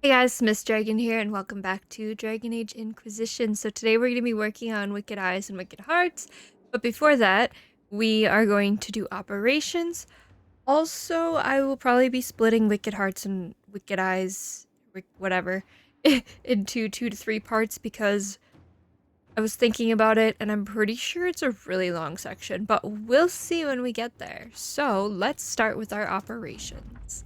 Hey guys, Miss Dragon here, and welcome back to Dragon Age Inquisition. So today we're going to be working on Wicked Eyes and Wicked Hearts, but before that, we are going to do operations. Also, I will probably be splitting Wicked Hearts and Wicked Eyes, whatever, into 2 to 3 parts because I was thinking about it, and I'm pretty sure it's a really long section, but we'll see when we get there. So let's start with our operations.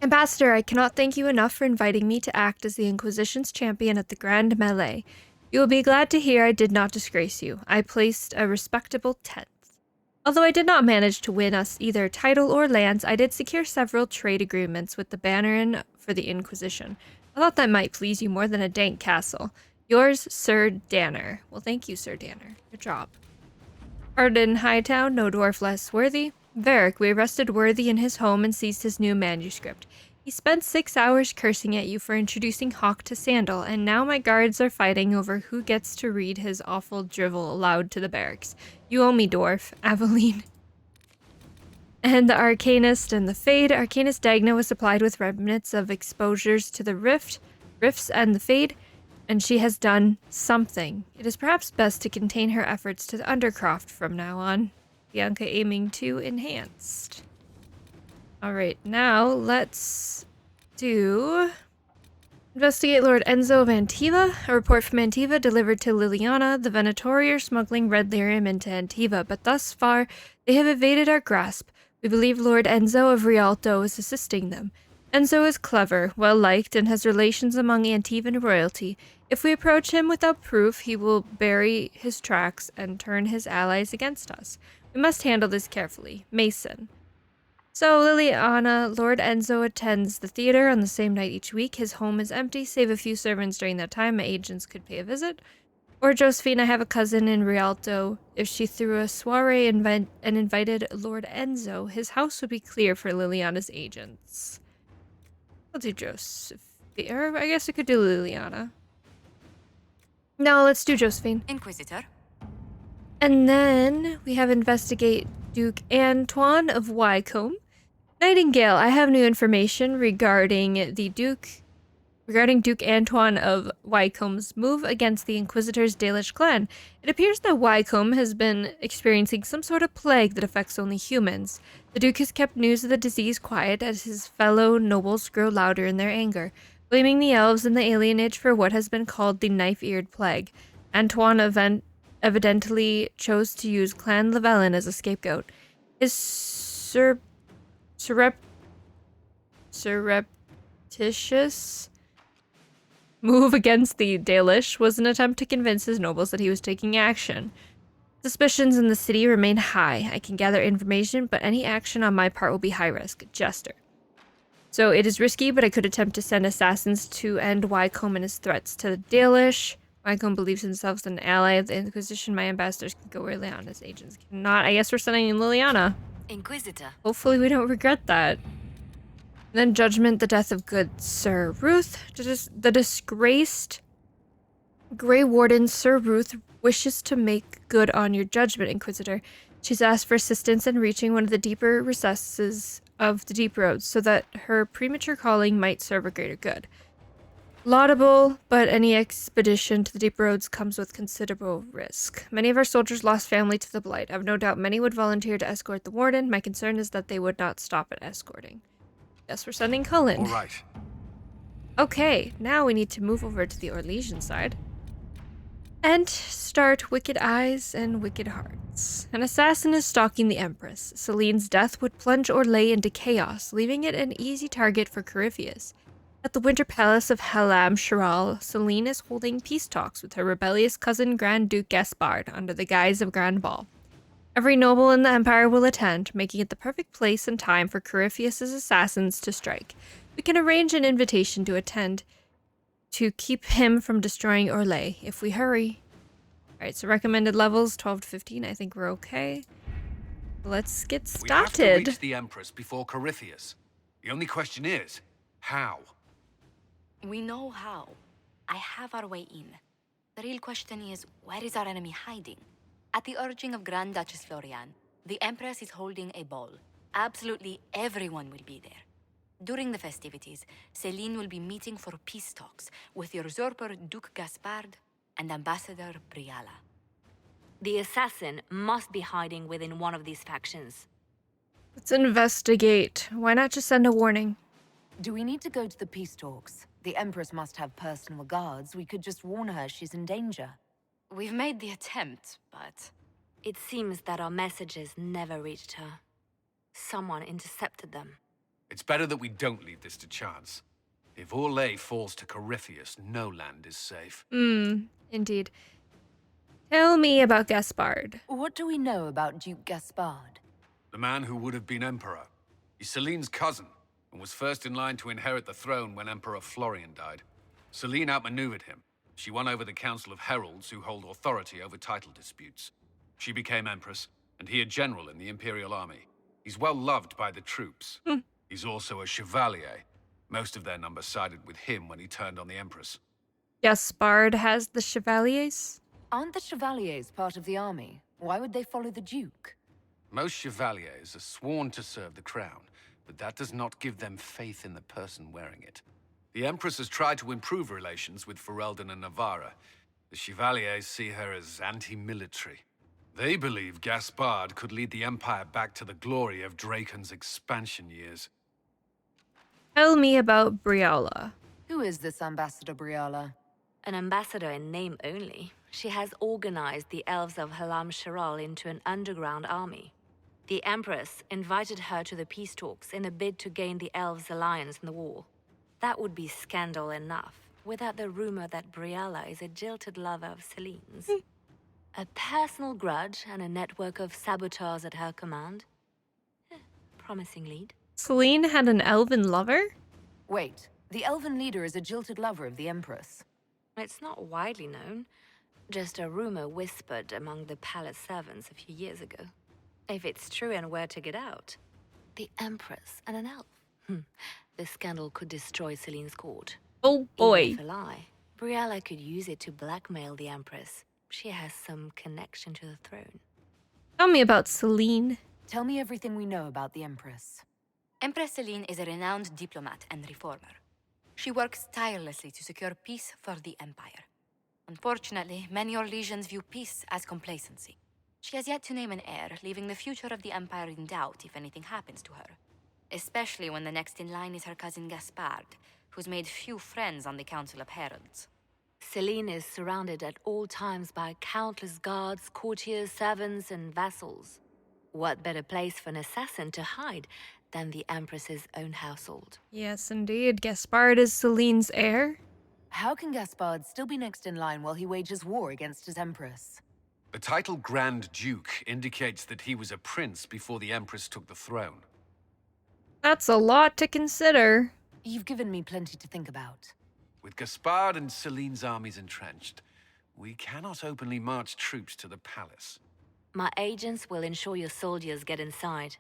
Ambassador, I cannot thank you enough for inviting me to act as the Inquisition's champion at the Grand Melee. You will be glad to hear I did not disgrace you. I placed a respectable 10th. Although I did not manage to win us either title or lands, I did secure several trade agreements with the Bannerin for the Inquisition. I thought that might please you more than a dank castle. Yours, Sir Danner. Well, thank you, Sir Danner. Good job. Arden Hightown, no dwarf less worthy. Varric, we arrested Worthy in his home and seized his new manuscript. He spent 6 hours cursing at you for introducing Hawk to Sandal, and now my guards are fighting over who gets to read his awful drivel aloud to the barracks. You owe me, dwarf. Aveline. And the Arcanist and the Fade. Arcanist Dagna was supplied with remnants of exposures to the rifts and the Fade, and she has done something. It is perhaps best to contain her efforts to the Undercroft from now on. Bianca aiming to enhanced. Alright, now let's do... Investigate Lord Enzo of Antiva. A report from Antiva delivered to Liliana. The Venatori are smuggling red lyrium into Antiva, but thus far they have evaded our grasp. We believe Lord Enzo of Rialto is assisting them. Enzo is clever, well-liked, and has relations among Antivan royalty. If we approach him without proof, he will bury his tracks and turn his allies against us. We must handle this carefully. Mason. So, Liliana, Lord Enzo attends the theater on the same night each week. His home is empty, save a few servants during that time. My agents could pay a visit. Or Josephine, I have a cousin in Rialto. If she threw a soiree and invited Lord Enzo, his house would be clear for Liliana's agents. I'll do Josephine. Or I guess we could do Liliana. No, let's do Josephine. Inquisitor. And then we have investigate Duke Antoine of Wycombe. Nightingale, I have new information regarding Duke Antoine of Wycombe's move against the Inquisitor's Dalish clan. It appears that Wycombe has been experiencing some sort of plague that affects only humans. The Duke has kept news of the disease quiet as his fellow nobles grow louder in their anger, blaming the elves and the alienage for what has been called the knife-eared plague. Antoine evidently chose to use Clan Llewellyn as a scapegoat. His surreptitious move against the Dalish was an attempt to convince his nobles that he was taking action. Suspicions in the city remain high. I can gather information, but any action on my part will be high risk. Jester. So it is risky, but I could attempt to send assassins to end Wycombe and his threats to the Dalish. Wycombe believes himself as an ally of the Inquisition. My ambassadors can go where Liliana's agents cannot. I guess we're sending in Liliana. Inquisitor. Hopefully we don't regret that. And then Judgment, the death of good Sir Ruth. The disgraced Grey Warden Sir Ruth wishes to make good on your judgment, Inquisitor. She's asked for assistance in reaching one of the deeper recesses of the Deep Roads so that her premature calling might serve a greater good. Laudable, but any expedition to the Deep Roads comes with considerable risk. Many of our soldiers lost family to the Blight. I have no doubt many would volunteer to escort the Warden. My concern is that they would not stop at escorting. Yes, we're sending Cullen. All right. Okay, now we need to move over to the Orlesian side. And start Wicked Eyes and Wicked Hearts. An assassin is stalking the Empress. Celine's death would plunge Orlais into chaos, leaving it an easy target for Corypheus. At the Winter Palace of Halam Shiral, Celine is holding peace talks with her rebellious cousin Grand Duke Gaspard under the guise of Grand Ball. Every noble in the Empire will attend, making it the perfect place and time for Corypheus's assassins to strike. We can arrange an invitation to attend to keep him from destroying Orlais, if we hurry. Alright, so recommended levels, 12 to 15. I think we're okay. Let's get started. We have to reach the Empress before Corypheus. The only question is, how? We know how. I have our way in. The real question is, where is our enemy hiding? At the urging of Grand Duchess Florian, the Empress is holding a ball. Absolutely everyone will be there. During the festivities, Celine will be meeting for peace talks with the usurper Duke Gaspard and Ambassador Briala. The assassin must be hiding within one of these factions. Let's investigate. Why not just send a warning? Do we need to go to the peace talks? The Empress must have personal guards. We could just warn her she's in danger. We've made the attempt, but... It seems that our messages never reached her. Someone intercepted them. It's better that we don't leave this to chance. If Orlais falls to Corypheus, no land is safe. Indeed. Tell me about Gaspard. What do we know about Duke Gaspard? The man who would have been emperor. He's Celine's cousin, and was first in line to inherit the throne when Emperor Florian died. Celine outmaneuvered him. She won over the Council of Heralds, who hold authority over title disputes. She became empress, and he a general in the Imperial Army. He's well loved by the troops. He's also a chevalier. Most of their number sided with him when he turned on the Empress. Gaspard has the chevaliers? Aren't the Chevaliers part of the army? Why would they follow the Duke? Most chevaliers are sworn to serve the crown, but that does not give them faith in the person wearing it. The Empress has tried to improve relations with Ferelden and Navarra. The chevaliers see her as anti-military. They believe Gaspard could lead the Empire back to the glory of Draken's expansion years. Tell me about Briala. Who is this Ambassador Briala? An ambassador in name only. She has organized the elves of Halam Sharal into an underground army. The Empress invited her to the peace talks in a bid to gain the elves' alliance in the war. That would be scandal enough, without the rumor that Briala is a jilted lover of Celine's. A personal grudge and a network of saboteurs at her command. Promising lead. Celine had an elven lover? Wait, the elven leader is a jilted lover of the Empress. It's not widely known. Just a rumor whispered among the palace servants a few years ago. If it's true and were to get out, the Empress and an elf. The scandal could destroy Celine's court. Oh boy. Even if a lie, Briala could use it to blackmail the Empress. She has some connection to the throne. Tell me about Celine. Tell me everything we know about the Empress. Empress Celine is a renowned diplomat and reformer. She works tirelessly to secure peace for the Empire. Unfortunately, many Orlesians view peace as complacency. She has yet to name an heir, leaving the future of the Empire in doubt if anything happens to her. Especially when the next in line is her cousin Gaspard, who's made few friends on the Council of Heralds. Celine is surrounded at all times by countless guards, courtiers, servants, and vassals. What better place for an assassin to hide than the Empress's own household? Yes, indeed. Gaspard is Celine's heir? How can Gaspard still be next in line while he wages war against his Empress? The title Grand Duke indicates that he was a prince before the Empress took the throne. That's a lot to consider. You've given me plenty to think about. With Gaspard and Celine's armies entrenched, we cannot openly march troops to the palace. My agents will ensure your soldiers get inside.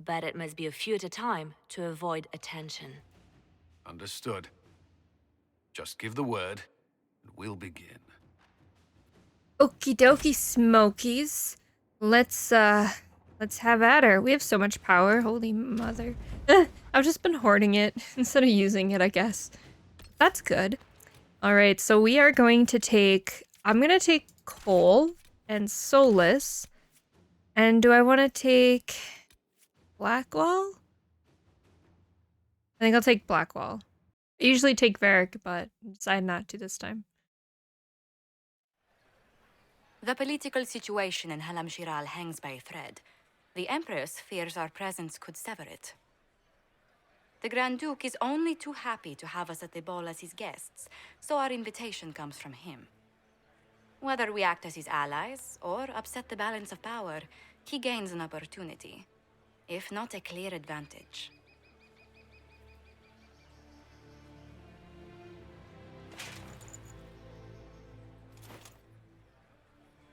But it must be a few at a time to avoid attention. Understood. Just give the word, and we'll begin. Okie dokie, Smokies. Let's have at her. We have so much power. Holy mother. I've just been hoarding it instead of using it, I guess. That's good. Alright, so we are going to take... I'm going to take Coal and Solus. And do I want to take... Blackwall? I think I'll take Blackwall. I usually take Varric, but decided not to this time. The political situation in Halam Shiral hangs by a thread. The Empress fears our presence could sever it. The Grand Duke is only too happy to have us at the ball as his guests, so our invitation comes from him. Whether we act as his allies or upset the balance of power, he gains an opportunity, if not a clear advantage.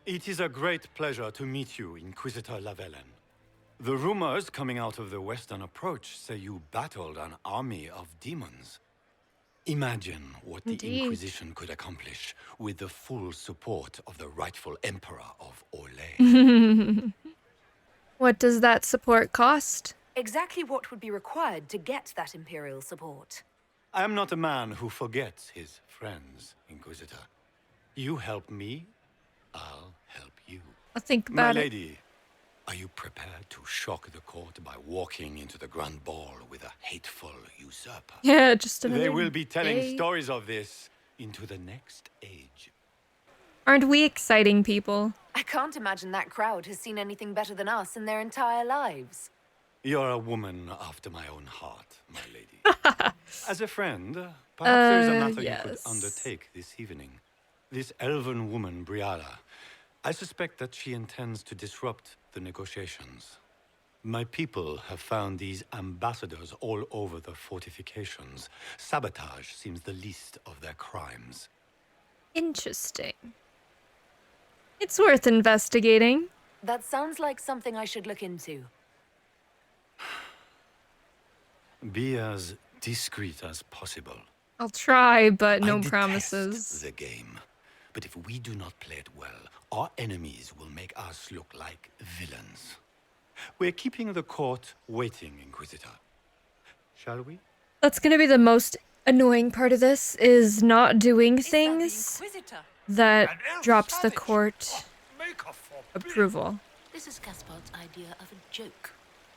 It is a great pleasure to meet you, Inquisitor Lavellen. The rumors coming out of the Western Approach say you battled an army of demons. Imagine what the Indeed. Inquisition could accomplish with the full support of the rightful Emperor of Orlais. What does that support cost? Exactly what would be required to get that Imperial support? I am not a man who forgets his friends, Inquisitor. You help me, I'll help you. I'll think My about it. lady, are you prepared to shock the court by walking into the Grand Ball with a hateful usurper? Yeah, just another They will be telling day. stories of this into the next age. Aren't we exciting people? I can't imagine that crowd has seen anything better than us in their entire lives. You're a woman after my own heart, my lady. As a friend, perhaps there is a matter you could yes. undertake this evening. This elven woman, Briala, I suspect that she intends to disrupt the negotiations. My people have found these ambassadors all over the fortifications. Sabotage seems the least of their crimes. Interesting. It's worth investigating. That sounds like something I should look into. Be as discreet as possible. I'll try, but I no detest promises. the game. But if we do not play it well, our enemies will make us look like villains. We're keeping the court waiting, Inquisitor. Shall we? That's gonna be the most annoying part of this, is not doing things that drops the court approval. This is Gaspard's idea of a joke.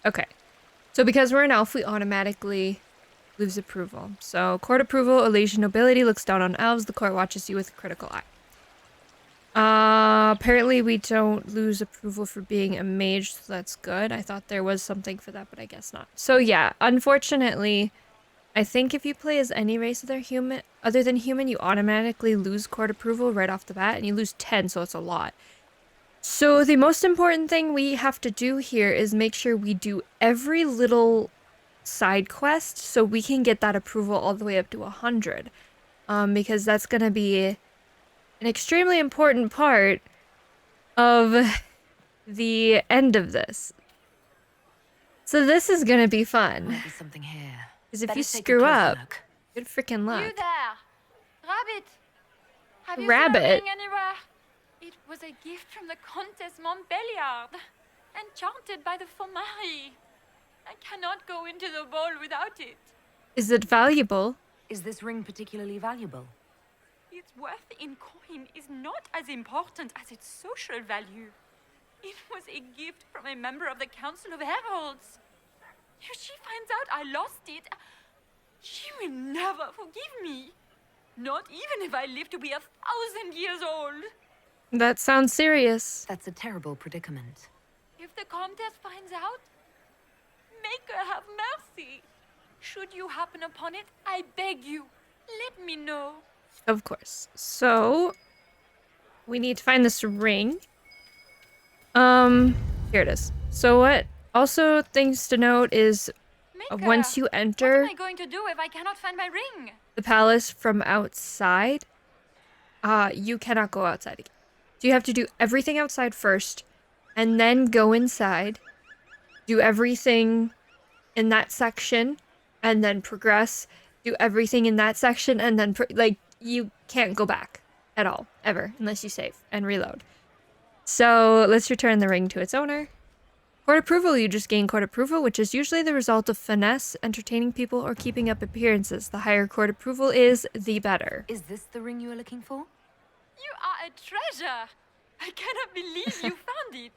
Okay. So because we're an elf, we automatically lose approval. So court approval, Elasian nobility looks down on elves. The court watches you with a critical eye. Apparently we don't lose approval for being a mage, so that's good. I thought there was something for that, but I guess not. So yeah, unfortunately, I think if you play as any race other than human, you automatically lose court approval right off the bat, and you lose 10, so it's a lot. So the most important thing we have to do here is make sure we do every little side quest so we can get that approval all the way up to 100. Because that's going to be an extremely important part of the end of this. So this is going to be fun. Might be something here. Because if Better you take a screw closer up, look. good freaking luck. You there! Rabbit! Have you Rabbit? seen a ring anywhere? It was a gift from the Countess Montbelliard, enchanted by the Fomari. I cannot go into the ball without it. Is it valuable? Is this ring particularly valuable? Its worth in coin is not as important as its social value. It was a gift from a member of the Council of Heralds. If she finds out I lost it, she will never forgive me. Not even if I live to be 1,000 years old. That sounds serious. That's a terrible predicament. If the Comtesse finds out, make her have mercy. Should you happen upon it, I beg you, let me know. Of course. So, we need to find this ring. Here it is. So what also things to note is Maker, once you what enter am I going to do if I cannot find my ring? the palace from outside, you cannot go outside again. So you have to do everything outside first, and then go inside, do everything in that section, and then progress, do everything in that section, and then, you can't go back at all, ever, unless you save and reload. So let's return the ring to its owner. Court approval, you just gain court approval, which is usually the result of finesse, entertaining people, or keeping up appearances. The higher court approval is, the better. Is this the ring you are looking for? You are a treasure. I cannot believe you found it.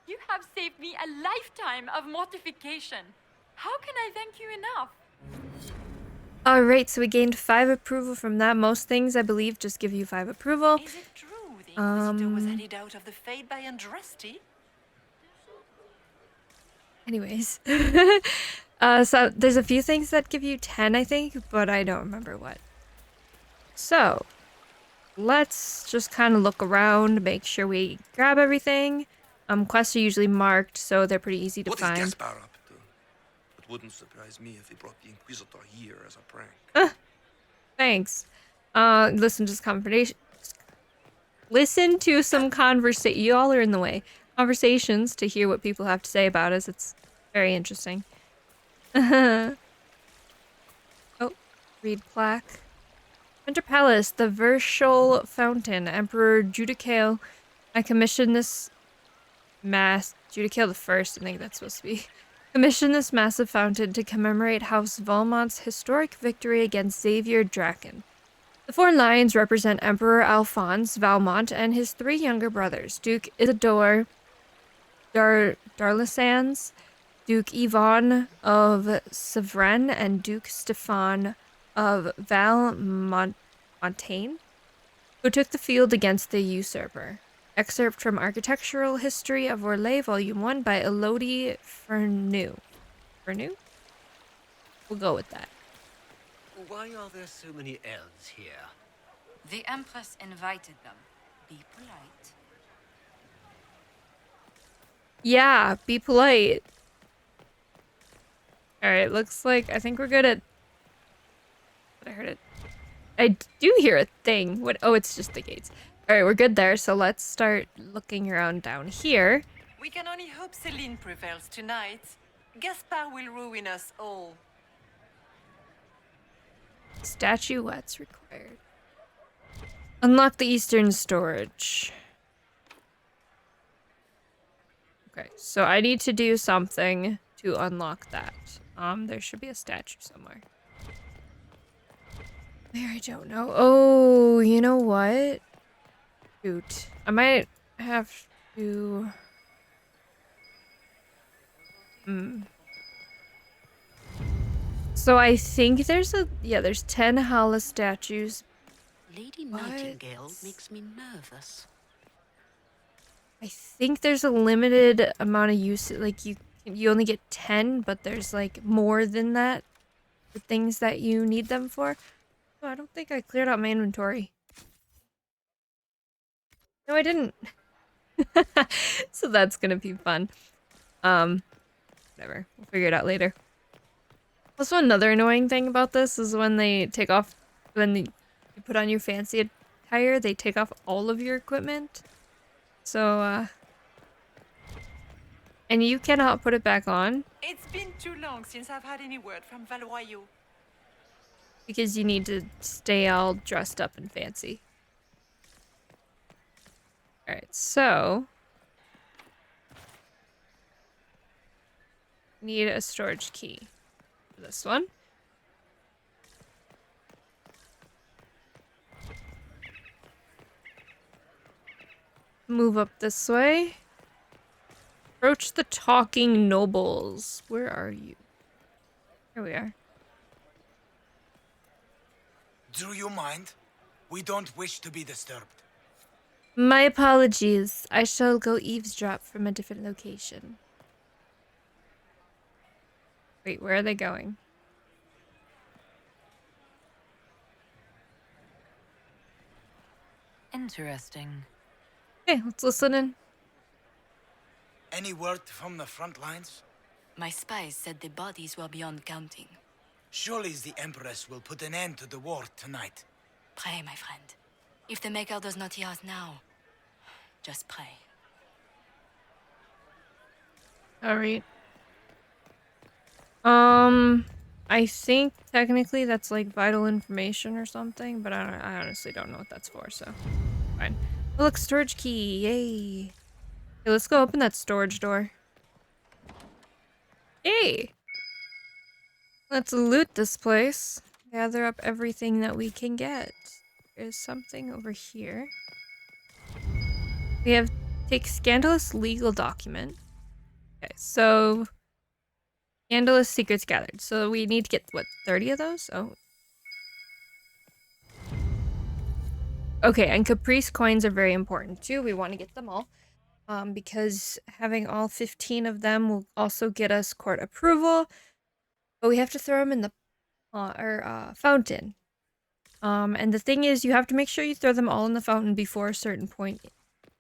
You have saved me a lifetime of mortification. How can I thank you enough? Alright, so we gained 5 approval from that. Most things, I believe, just give you 5 approval. Is it true the Inquisitor was headed out of the Fade by Andraste? Anyways. So there's a few things that give you 10, I think, but I don't remember what. So, let's just kind of look around, make sure we grab everything. Quests are usually marked, so they're pretty easy to What is find. Gaspar up to? It wouldn't surprise me if he brought the Inquisitor here as a prank. Thanks. Listen to this conversation. Listen to some conversation. You all are in the way. Conversations to hear what people have to say about us. It's very interesting. Oh, read plaque. Winter Palace, the Verschol Fountain. Emperor Judicale. I commissioned this mass. Judicale the First, I think that's supposed to be. Commission this massive fountain to commemorate House Valmont's historic victory against Xavier Draken. The 4 lions represent Emperor Alphonse Valmont and his 3 younger brothers, Duke Isidore Darlesans, Duke Yvonne of Sevren, and Duke Stefan of Valmontaigne, who took the field against the usurper. Excerpt from Architectural History of Orlais, Volume 1 by Elodie Fernu. Fernu? We'll go with that. Why are there so many elves here? The Empress invited them. Be polite. Yeah, be polite. Alright, looks like I think we're good at... I heard it. I do hear a thing. What? Oh, it's just the gates. Alright, we're good there, so let's start looking around down here. We can only hope Celine prevails tonight. Gaspard will ruin us all. Statuettes required. Unlock the eastern storage. Okay, so I need to do something to unlock that. There should be a statue somewhere. Where, I don't know. Oh, you know what? Shoot. I might have to... So I think there's there's 10 Hala statues. Lady Nightingale makes me nervous. I think there's a limited amount of use, like you only get 10, but there's like more than that, the things that you need them for. Oh, I don't think I cleared out my inventory. No, I didn't. So that's gonna be fun. Whatever. We'll figure it out later. Also, another annoying thing about this is when they take off, you put on your fancy attire, they take off all of your equipment. So, and you cannot put it back on. It's been too long since I've had any word from Valoyaux. Because you need to stay all dressed up and fancy. Alright, so... need a storage key. This one. Move up this way. Approach the talking nobles. Where are you? Here we are. Do you mind? We don't wish to be disturbed. My apologies. I shall go eavesdrop from a different location. Wait, where are they going? Interesting. Okay, let's listen in. Any word from the front lines? My spies said the bodies were beyond counting. Surely the Empress will put an end to the war tonight. Pray, my friend. If the Maker does not hear us now, just pray. Alright. I think technically that's like vital information or something, but I honestly don't know what that's for, so fine. Oh, look, storage key, yay. Okay, let's go open that storage door. Yay! Let's loot this place. Gather up everything that we can get. There's something over here. We have take scandalous legal document. Okay, so scandalous secrets gathered. So we need to get, what, 30 of those? Oh. Okay, and caprice coins are very important too. We want to get them all. Because having all 15 of them will also get us court approval. But we have to throw them in the fountain. And the thing is, you have to make sure you throw them all in the fountain before a certain point,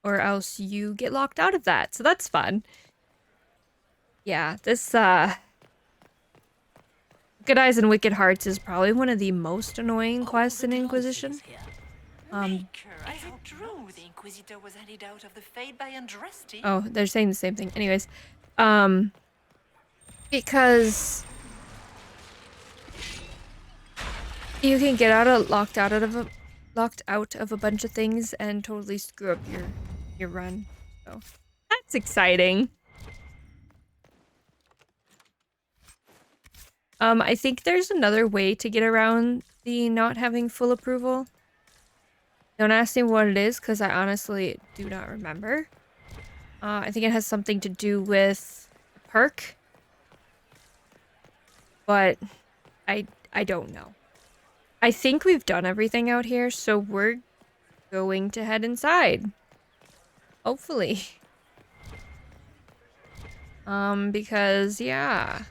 or else you get locked out of that. So that's fun. Yeah, this, Good Eyes and Wicked Hearts is probably one of the most annoying quests in Inquisition. Maker, I hope true the Inquisitor was handed out of the Fade by Andraste. Oh, they're saying the same thing. Anyways, because you can get locked out of a bunch of things and totally screw up your run. So that's exciting. I think there's another way to get around the not having full approval. Don't ask me what it is, because I honestly do not remember. I think it has something to do with a perk. But I don't know. I think we've done everything out here, so we're going to head inside. Hopefully. Because, yeah.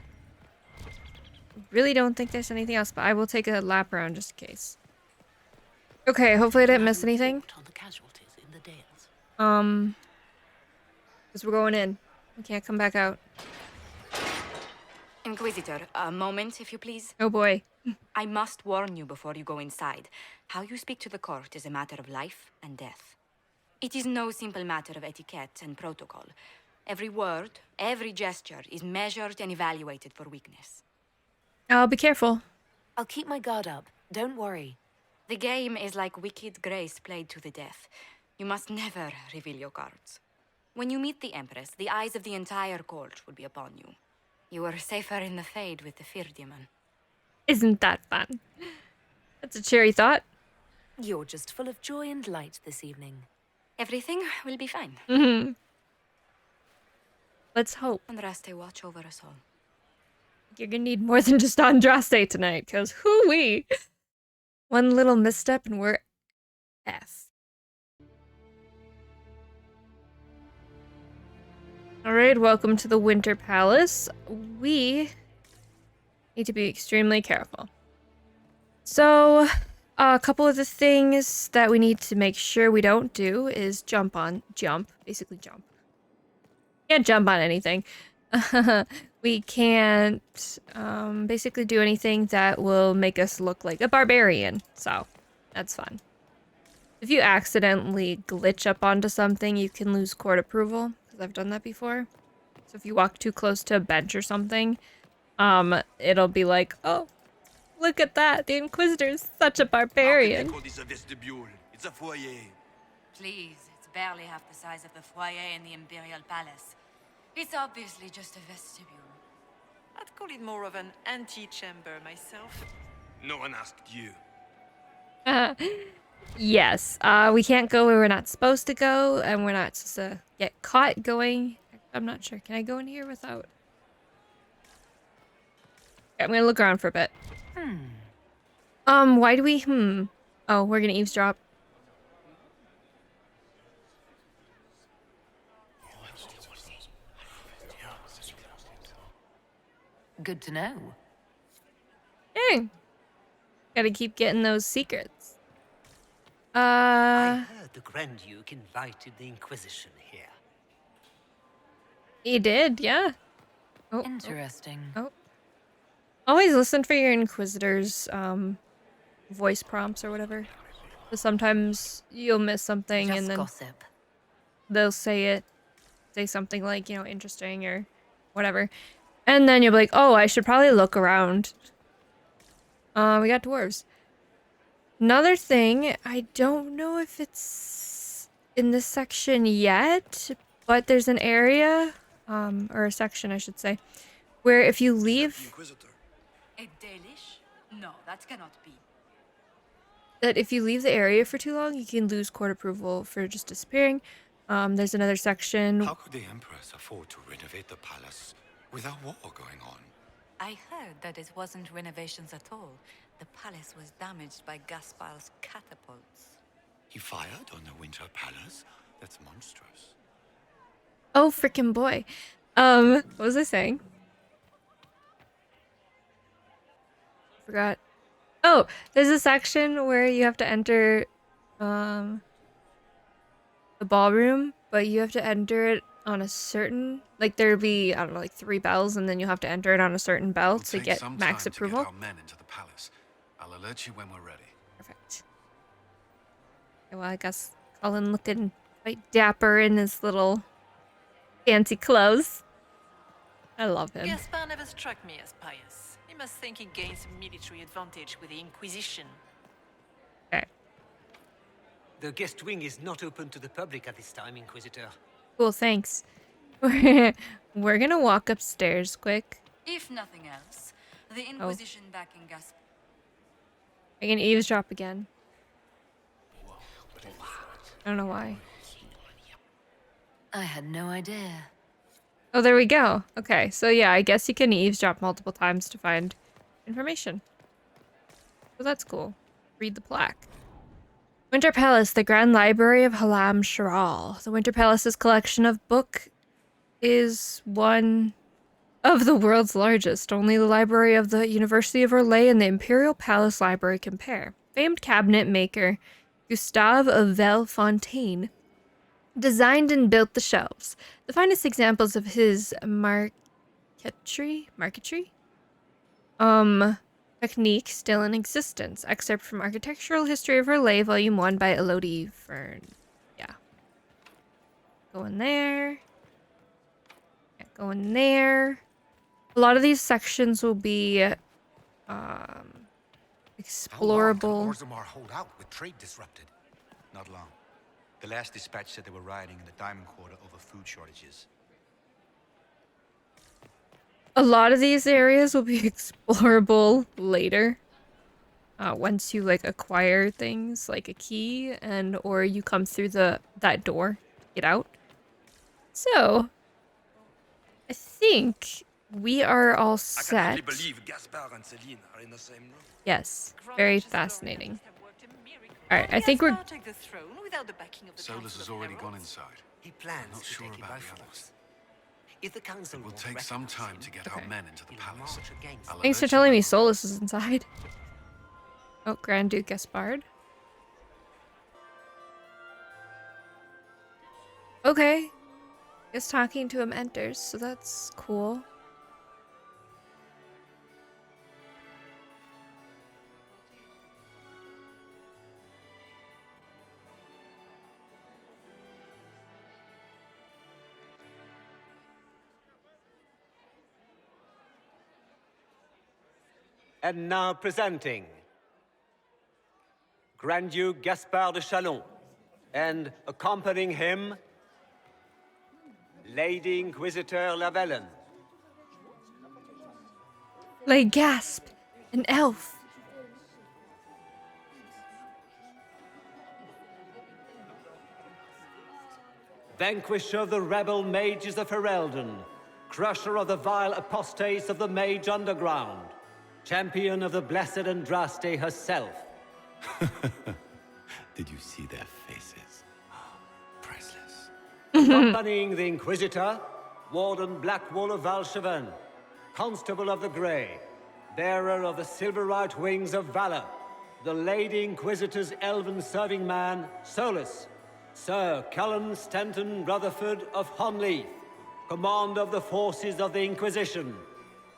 Really don't think there's anything else, but I will take a lap around just in case. Okay, hopefully I didn't miss anything. On the casualties in the Dales. Because we're going in. We can't come back out. Inquisitor, a moment, if you please. Oh boy. I must warn you before you go inside. How you speak to the court is a matter of life and death. It is no simple matter of etiquette and protocol. Every word, every gesture is measured and evaluated for weakness. I'll be careful. I'll keep my guard up. Don't worry. The game is like wicked grace played to the death. You must never reveal your cards. When you meet the Empress, the eyes of the entire court will be upon you. You are safer in the Fade with the Fear Demon. Isn't that fun? That's a cheery thought. You're just full of joy and light this evening. Everything will be fine. Mm-hmm. Let's hope. Andraste, watch over us all. You're gonna need more than just Andraste tonight, because hoo-wee! One little misstep and we're F. Alright, welcome to the Winter Palace. We need to be extremely careful. So, a couple of the things that we need to make sure we don't do is basically jump. Can't jump on anything. We can't basically do anything that will make us look like a barbarian, so that's fun. If you accidentally glitch up onto something, you can lose court approval, because I've done that before. So if you walk too close to a bench or something, it'll be like, oh, look at that, the Inquisitor's such a barbarian. It's a vestibule. It's a foyer. Please, it's barely half the size of the foyer in the Imperial Palace. It's obviously just a vestibule. I'd call it more of an antechamber myself. No one asked you. Yes, we can't go where we're not supposed to go, and we're not supposed to get caught going. I'm not sure. Can I go in here without? Okay, I'm gonna look around for a bit. Why do we, Oh, we're gonna eavesdrop. Good to know. Hey, gotta keep getting those secrets. I heard the Grand Duke invited the Inquisition here. He did, yeah. Oh, Interesting. Oh. Always listen for your Inquisitor's, voice prompts or whatever. So sometimes you'll miss something Just and then gossip. they'll say something like, you know, interesting or whatever. And then you'll be like, oh, I should probably look around. We got dwarves. Another thing, I don't know if it's in this section yet, but there's an area, or a section, I should say, where if you leave... A Dalish? No, that cannot be. That if you leave the area for too long, you can lose court approval for just disappearing. There's another section... How could the Empress afford to renovate the palace without war going on? I heard that it wasn't renovations at all. The palace was damaged by Gaspar's catapults. He fired on the Winter Palace? That's monstrous. Oh, frickin' boy. What was I saying? Forgot. Oh, there's a section where you have to enter, the ballroom, but you have to enter it on a certain, like there'll be, I don't know, like 3 bells, and then you'll have to enter it on a certain bell to get max approval. To get our men into the palace. I'll alert you when we're ready. Perfect. Okay, well, I guess Colin looking quite dapper in his little fancy clothes. I love him. Gaspar never struck me as pious. He must think he gains a military advantage with the Inquisition. Okay. The guest wing is not open to the public at this time, Inquisitor. Cool, thanks. We're gonna walk upstairs quick. If nothing else, The Inquisition back in Gasp. I can eavesdrop again. I don't know why. I had no idea. Oh, there we go. Okay, so yeah, I guess you can eavesdrop multiple times to find information. So that's cool. Read the plaque. Winter Palace, the Grand Library of Halam Shiral. The Winter Palace's collection of book is one of the world's largest. Only the library of the University of Orlais and the Imperial Palace Library compare. Famed cabinet maker Gustave of Bellefontaine designed and built the shelves, the finest examples of his marquetry technique still in existence. Excerpt from Architectural History of Orlais, Volume 1 by Elodie Fern. Yeah. Go in there. Yeah, go in there. A lot of these sections will be explorable. Orzammar hold out with trade disrupted? Not long. The last dispatch said they were rioting in the Diamond Quarter over food shortages. A lot of these areas will be explorable later. Once you like acquire things like a key and or you come through that door, get out. So I think we are all set. I can only believe Gaspard and Celine are in the same room. Yes, very fascinating. Alright, I think we're... Take the throne without the backing of the Solus has already gone inside. He plans Not to sure take it about by the force. others. If the council It will won't take some recognize time him, to get our men into the he'll palace. march against I'll Thanks for alert telling you me when- Solus is inside. Oh, Grand Duke Gaspard. Okay. Guess talking to him enters, so that's cool. And now presenting Grand Duke Gaspard de Chalon, and accompanying him, Lady Inquisitor Lavellen. Like gasp! An elf! Vanquisher of the rebel mages of Ferelden, crusher of the vile apostates of the Mage Underground, champion of the blessed Andraste herself. Did you see their faces? Priceless. Accompanying the Inquisitor, Warden Blackwall of Valcheven, Constable of the Grey, bearer of the silver-right wings of valor, the Lady Inquisitor's elven serving man, Solus, Sir Cullen Stanton Rutherford of Honleith, commander of the forces of the Inquisition,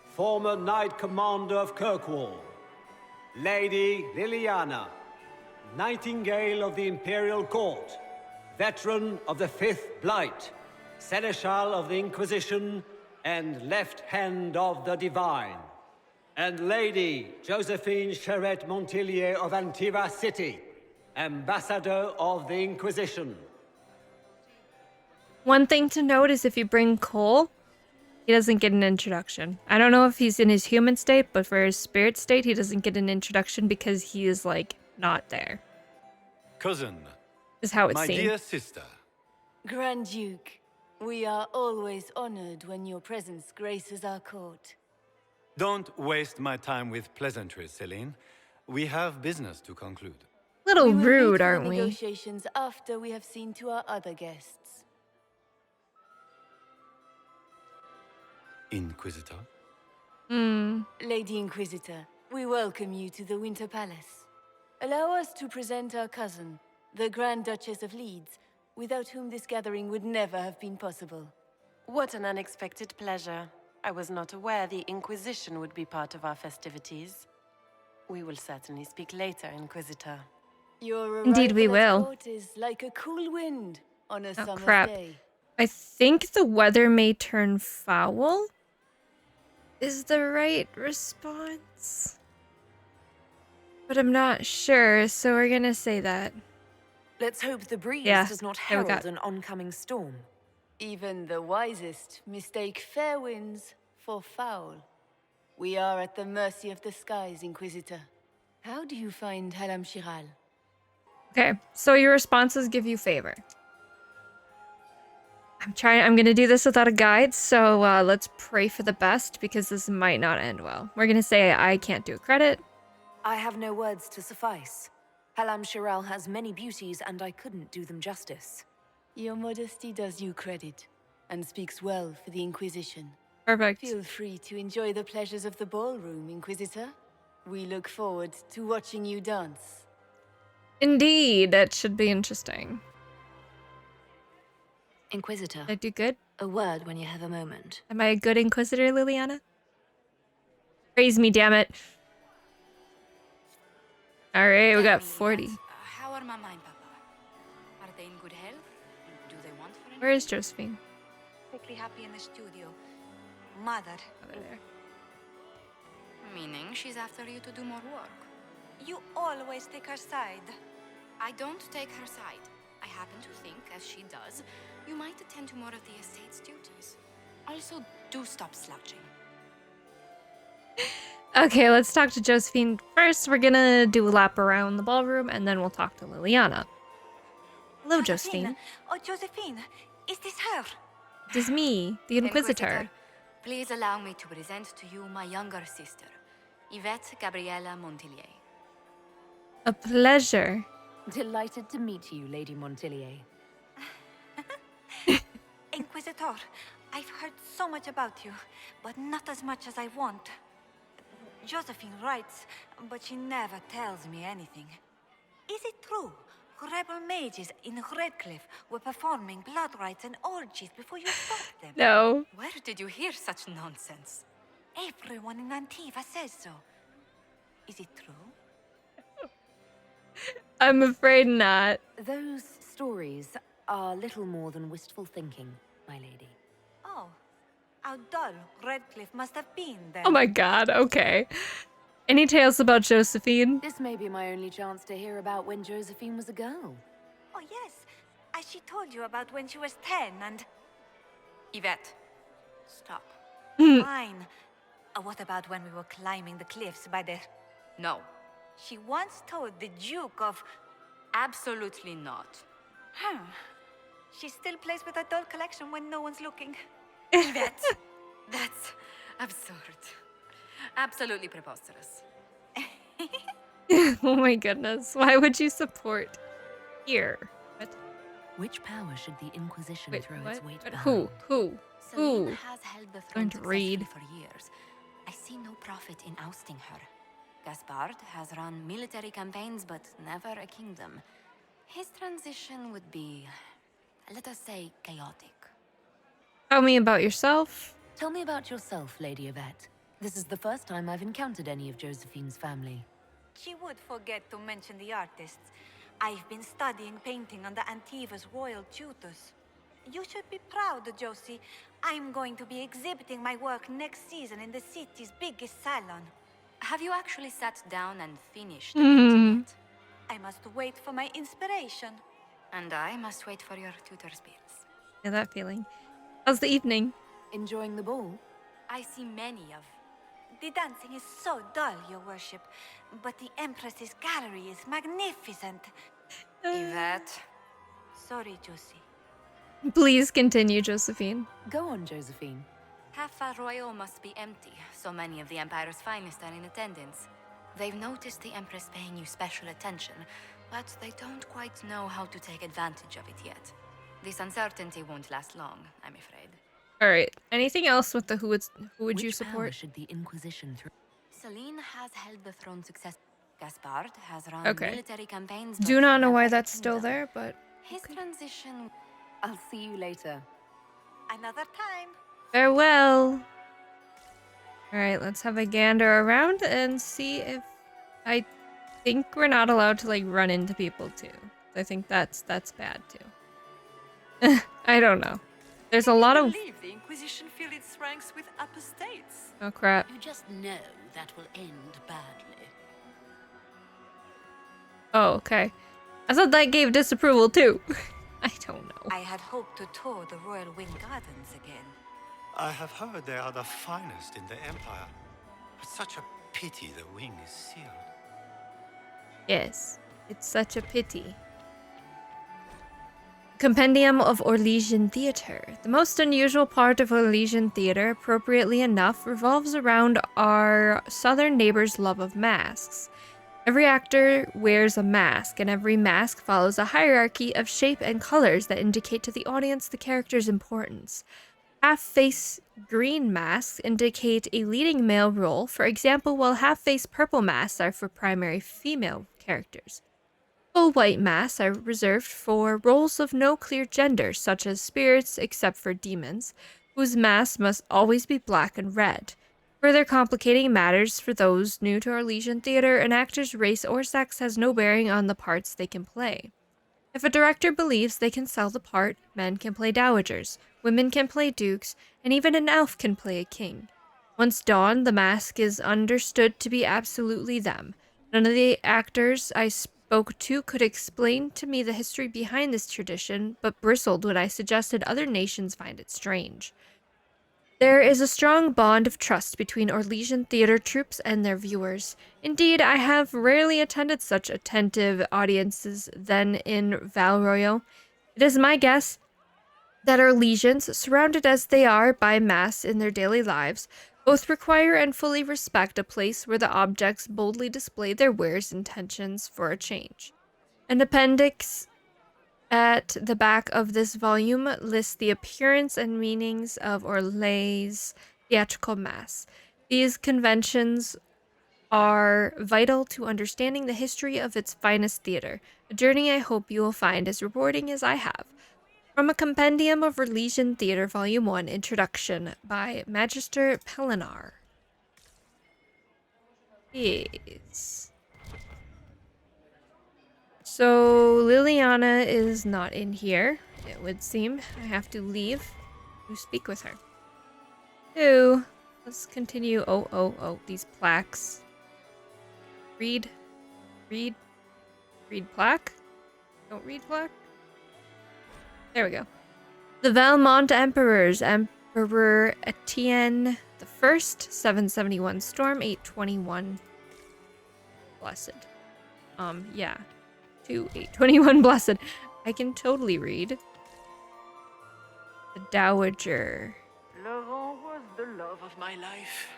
former Knight Commander of Kirkwall, Lady Liliana, Nightingale of the Imperial Court, veteran of the Fifth Blight, Seneschal of the Inquisition, and Left Hand of the Divine, and Lady Josephine Charette Montillier of Antiva City, Ambassador of the Inquisition. One thing to note is if you bring Cole, he doesn't get an introduction. I don't know if he's in his human state, but for his spirit state, he doesn't get an introduction because he is, like, not there. Cousin. Is how it's my seen. dear sister. Grand Duke, we are always honored when your presence graces our court. Don't waste my time with pleasantries, Celine. We have business to conclude. Little We will rude, meet for aren't we? negotiations after we have seen to our other guests. Inquisitor? Lady Inquisitor, we welcome you to the Winter Palace. Allow us to present our cousin, the Grand Duchess of Leeds, without whom this gathering would never have been possible. What an unexpected pleasure. I was not aware the Inquisition would be part of our festivities. We will certainly speak later, Inquisitor. Your Indeed we arrival at will. court is like a cool wind on a Oh, summer's crap. day. I think the weather may turn foul is the right response. But I'm not sure, so we're gonna say that. Let's hope the breeze Yeah, does not there we herald go. an oncoming storm. Even the wisest mistake fair winds for foul. We are at the mercy of the skies, Inquisitor. How do you find Halam Shiral? Okay, so your responses give you favor. I'm gonna do this without a guide, so let's pray for the best because this might not end well. We're gonna say I can't do a credit. I have no words to suffice. Halam Shiral has many beauties, and I couldn't do them justice. Your modesty does you credit, and speaks well for the Inquisition. Perfect. Feel free to enjoy the pleasures of the ballroom, Inquisitor. We look forward to watching you dance. Indeed, that should be interesting. Inquisitor. Did I do good? A word when you have a moment. Am I a good Inquisitor, Liliana? Praise me, damn it. Alright, we got 40. How are Mama and Papa? Are they in good health? Do they want for anything? Where is Josephine? Perfectly happy in the studio. Mother. Over there. Meaning she's after you to do more work. You always take her side. I don't take her side. I happen to think, as she does, you might attend to more of the estate's duties. Also, do stop slouching. Okay, let's talk to Josephine. First, we're gonna do a lap around the ballroom, and then we'll talk to Liliana. Hello, Josephine. Oh, Josephine, is this her? It is me, the Inquisitor. Please allow me to present to you my younger sister, Yvette Gabriella Montillier. A pleasure. Delighted to meet you, Lady Montillier. Inquisitor, I've heard so much about you, but not as much as I want. Josephine writes, but she never tells me anything. Is it true? Rebel mages in Redcliffe were performing blood rites and orgies before you stopped them. No. Where did you hear such nonsense? Everyone in Antiva says so. Is it true? I'm afraid not. Those stories are little more than wistful thinking, my lady. Oh, how dull Redcliffe must have been then. Oh my god, okay. Any tales about Josephine? This may be my only chance to hear about when Josephine was a girl. Oh yes, as she told you about when she was 10 and... Yvette, stop. Fine. What about when we were climbing the cliffs by the... No. She once told the Duke of... Absolutely not. Huh. She still plays with her doll collection when no one's looking. Yvette, that's absurd. Absolutely preposterous. Oh my goodness. Why would you support here? What? Which power should the Inquisition throw its weight behind? Who? Celine has held the Going throne to read. successfully for years. I see no profit in ousting her. Gaspard has run military campaigns, but never a kingdom. His transition would be, let us say, chaotic. Tell me about yourself. Tell me about yourself, Lady Yvette. This is the first time I've encountered any of Josephine's family. She would forget to mention the artists. I've been studying painting under Antiva's royal tutors. You should be proud, Josie. I'm going to be exhibiting my work next season in the city's biggest salon. Have you actually sat down and finished the painting yet? I must wait for my inspiration. And I must wait for your tutor's bills. Yeah, that feeling. How's the evening? Enjoying the ball? I see many of... The dancing is so dull, your worship. But the Empress's gallery is magnificent. Yvette. Sorry, Josie. Please continue, Josephine. Go on, Josephine. Half Royal must be empty. So many of the Empire's finest are in attendance. They've noticed the Empress paying you special attention, but they don't quite know how to take advantage of it yet. This uncertainty won't last long, I'm afraid. All right. Anything else with the who would you Which power support? should the Inquisition throw? Celine has held the throne success. Gaspard has run military campaigns. Do but not know why never a that's still kingdom. there, but His transition... I'll see you later. Another time. farewell. All right, let's have a gander around and see if I think we're not allowed to like run into people too. I think that's bad too. I don't know. There's a lot of believe the Inquisition fill its ranks with apostates. oh crap. You just know that will end badly. Oh, okay. I thought that gave disapproval too. I don't know. I had hoped to tour the Royal Wing Gardens again. I have heard they are the finest in the Empire. It's such a pity the wing is sealed. Yes, it's such a pity. Compendium of Orlesian Theatre. The most unusual part of Orlesian theatre, appropriately enough, revolves around our southern neighbor's love of masks. Every actor wears a mask, and every mask follows a hierarchy of shape and colors that indicate to the audience the character's importance. Half-face green masks indicate a leading male role, for example, while half-face purple masks are for primary female characters. Full white masks are reserved for roles of no clear gender, such as spirits, except for demons, whose masks must always be black and red. Further complicating matters for those new to Orlesian theater, an actor's race or sex has no bearing on the parts they can play. If a director believes they can sell the part, men can play dowagers, women can play dukes, and even an elf can play a king. Once donned, the mask is understood to be absolutely them. None of the actors I spoke to could explain to me the history behind this tradition, but bristled when I suggested other nations find it strange. There is a strong bond of trust between Orlesian theater troupes and their viewers. Indeed, I have rarely attended such attentive audiences than in Val Royal. It is my guess that Orlesians, surrounded as they are by masks in their daily lives, both require and fully respect a place where the objects boldly display their wearers' intentions for a change. An appendix at the back of this volume lists the appearance and meanings of Orlay's theatrical mass. These conventions are vital to understanding the history of its finest theater, a journey I hope you will find as rewarding as I have. From a Compendium of Orlesian Theatre, Volume 1, Introduction, by Magister Pellinar. Yes. So, Liliana is not in here, it would seem. I have to leave to speak with her. So, let's continue. Oh, these plaques. Read plaque? Don't read plaque? There we go. The Valmont Emperors, Emperor Etienne the First, 771 Storm, 821 Blessed. Yeah. 821 Blessed. I can totally read. The Dowager. Laurent was the love of my life.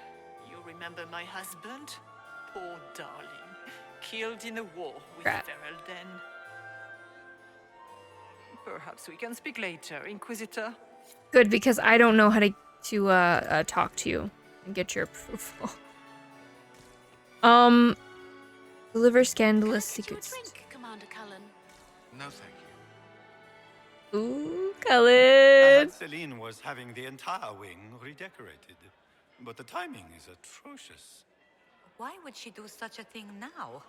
You remember my husband? Poor darling. Killed in a war with Ferelden. Perhaps we can speak later, Inquisitor. Good, because I don't know how to talk to you and get your approval. Deliver scandalous secrets. Commander Cullen. No, thank you. Ooh, I Cullen. heard Celine was having the entire wing redecorated, but the timing is atrocious. Why would she do such a thing now?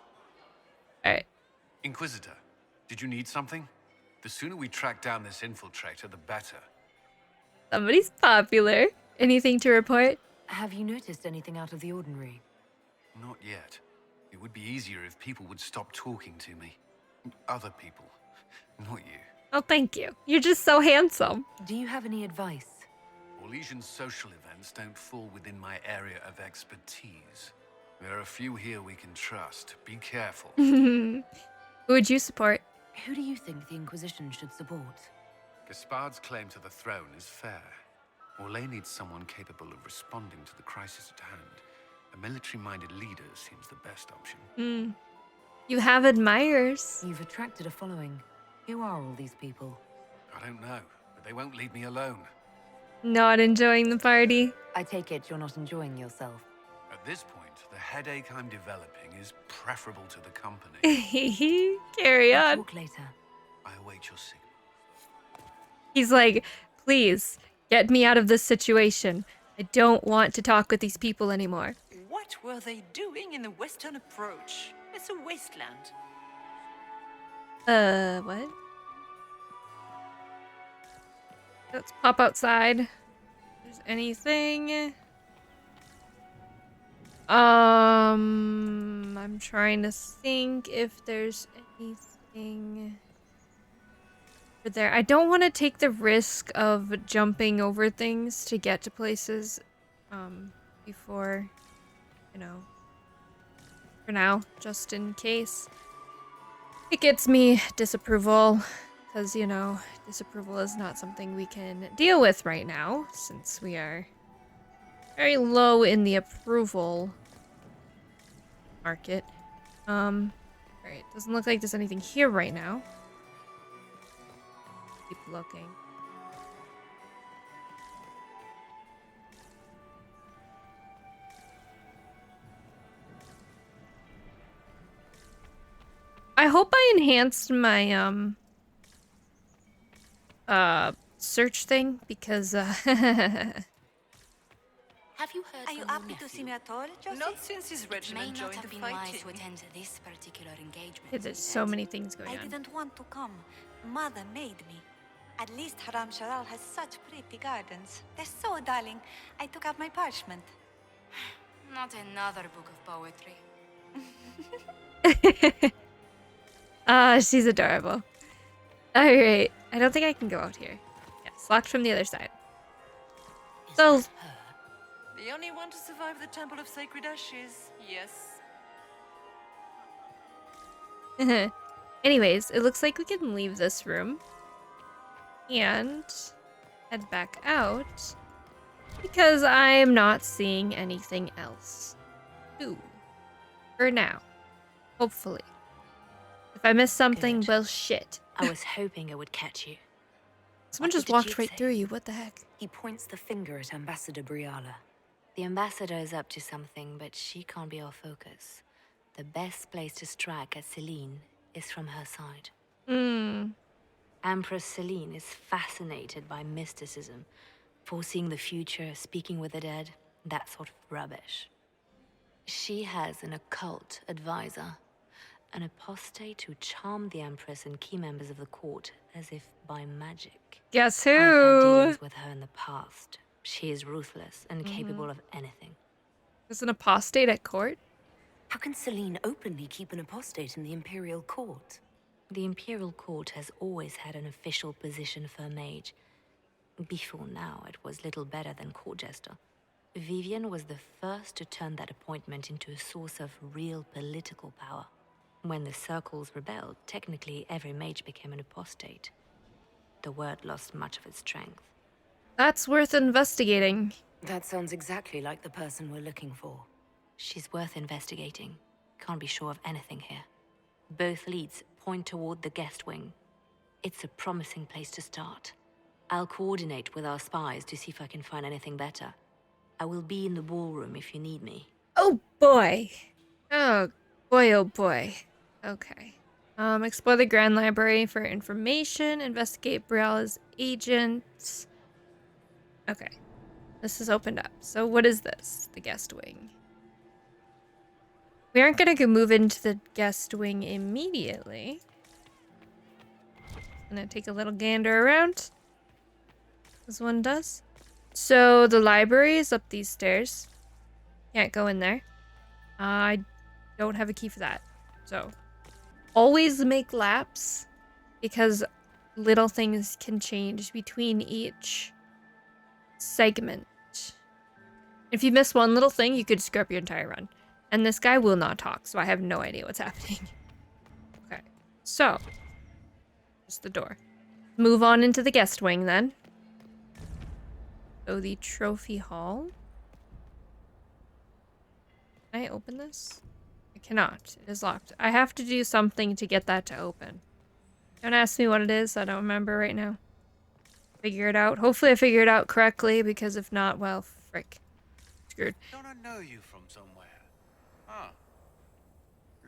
Alright. Inquisitor, did you need something? The sooner we track down this infiltrator, the better. Somebody's popular. Anything to report? Have you noticed anything out of the ordinary? Not yet. It would be easier if people would stop talking to me. Other people, not you. Oh, thank you. You're just so handsome. Do you have any advice? Orlesian social events don't fall within my area of expertise. There are a few here we can trust. Be careful. Who would you support? Who do you think the Inquisition should support? Gaspard's claim to the throne is fair. Orlais needs someone capable of responding to the crisis at hand. A military-minded leader seems the best option. You have admirers. You've attracted a following. Who are all these people? I don't know, but they won't leave me alone. Not enjoying the party. I take it you're not enjoying yourself. At this point, the headache I'm developing is preferable to the company. Carry We'll on. talk later. I await your signal. He's like, please, get me out of this situation. I don't want to talk with these people anymore. What were they doing in the western approach? It's a wasteland. What? Let's pop outside. If there's anything. I'm trying to think if there's anything over there. I don't want to take the risk of jumping over things to get to places before you know, for now, just in case it gets me disapproval. Because, you know, disapproval is not something we can deal with right now, since we are very low in the approval market. Alright, doesn't look like there's anything here right now. Keep looking. I hope I enhanced my, search thing, because, Have you heard Are you happy to see me at all, Josie? Not since his It may regiment not joined have the been wise fighting. to attend this particular engagement. yeah, there's so many things going I on. didn't want to come. Mother made me. At least Haram Sharal has such pretty gardens. They're so darling. I took out my parchment. Not another book of poetry. She's adorable. Alright, I don't think I can go out here. Yes, locked from the other side. So, The only one to survive the Temple of Sacred Ashes. Yes. anyways, it looks like we can leave this room and head back out because I'm not seeing anything else. Ooh. For now. Hopefully. If I miss something, well, shit. I was hoping I would catch you. Someone just walked right through you. What the heck? He points the finger at Ambassador Briala. The ambassador is up to something, but she can't be our focus. The best place to strike at Celine is from her side. Empress Celine is fascinated by mysticism, foreseeing the future, speaking with the dead, that sort of rubbish. She has an occult advisor, an apostate who charmed the Empress and key members of the court as if by magic. Guess who? I've had dealings with her in the past. She is ruthless and capable of anything. There's an apostate at court? How can Celine openly keep an apostate in the Imperial Court? The Imperial Court has always had an official position for a mage. Before now, it was little better than court jester. Vivian was the first to turn that appointment into a source of real political power. When the circles rebelled, technically every mage became an apostate. The word lost much of its strength. That's worth investigating. That sounds exactly like the person we're looking for. She's worth investigating. Can't be sure of anything here. Both leads point toward the guest wing. It's a promising place to start. I'll coordinate with our spies to see if I can find anything better. I will be in the ballroom if you need me. Oh boy. Oh boy, oh boy. Okay. Explore the Grand Library for information. Investigate Briala's agents. Okay. This is opened up. So what is this? The guest wing. We aren't gonna go move into the guest wing immediately. Gonna take a little gander around. This one does. So the library is up these stairs. Can't go in there. I don't have a key for that. So always make laps because little things can change between each segment. If you miss one little thing, you could screw up your entire run. And this guy will not talk, so I have no idea what's happening. Okay, so just the door. Move on into the guest wing then. So the trophy hall. Can I open this? I cannot. It is locked. I have to do something to get that to open. Don't ask me what it is. I don't remember right now. Figure it out. Hopefully I figure it out correctly, because if not, well, frick. Screwed. Don't I know you from somewhere? Ah.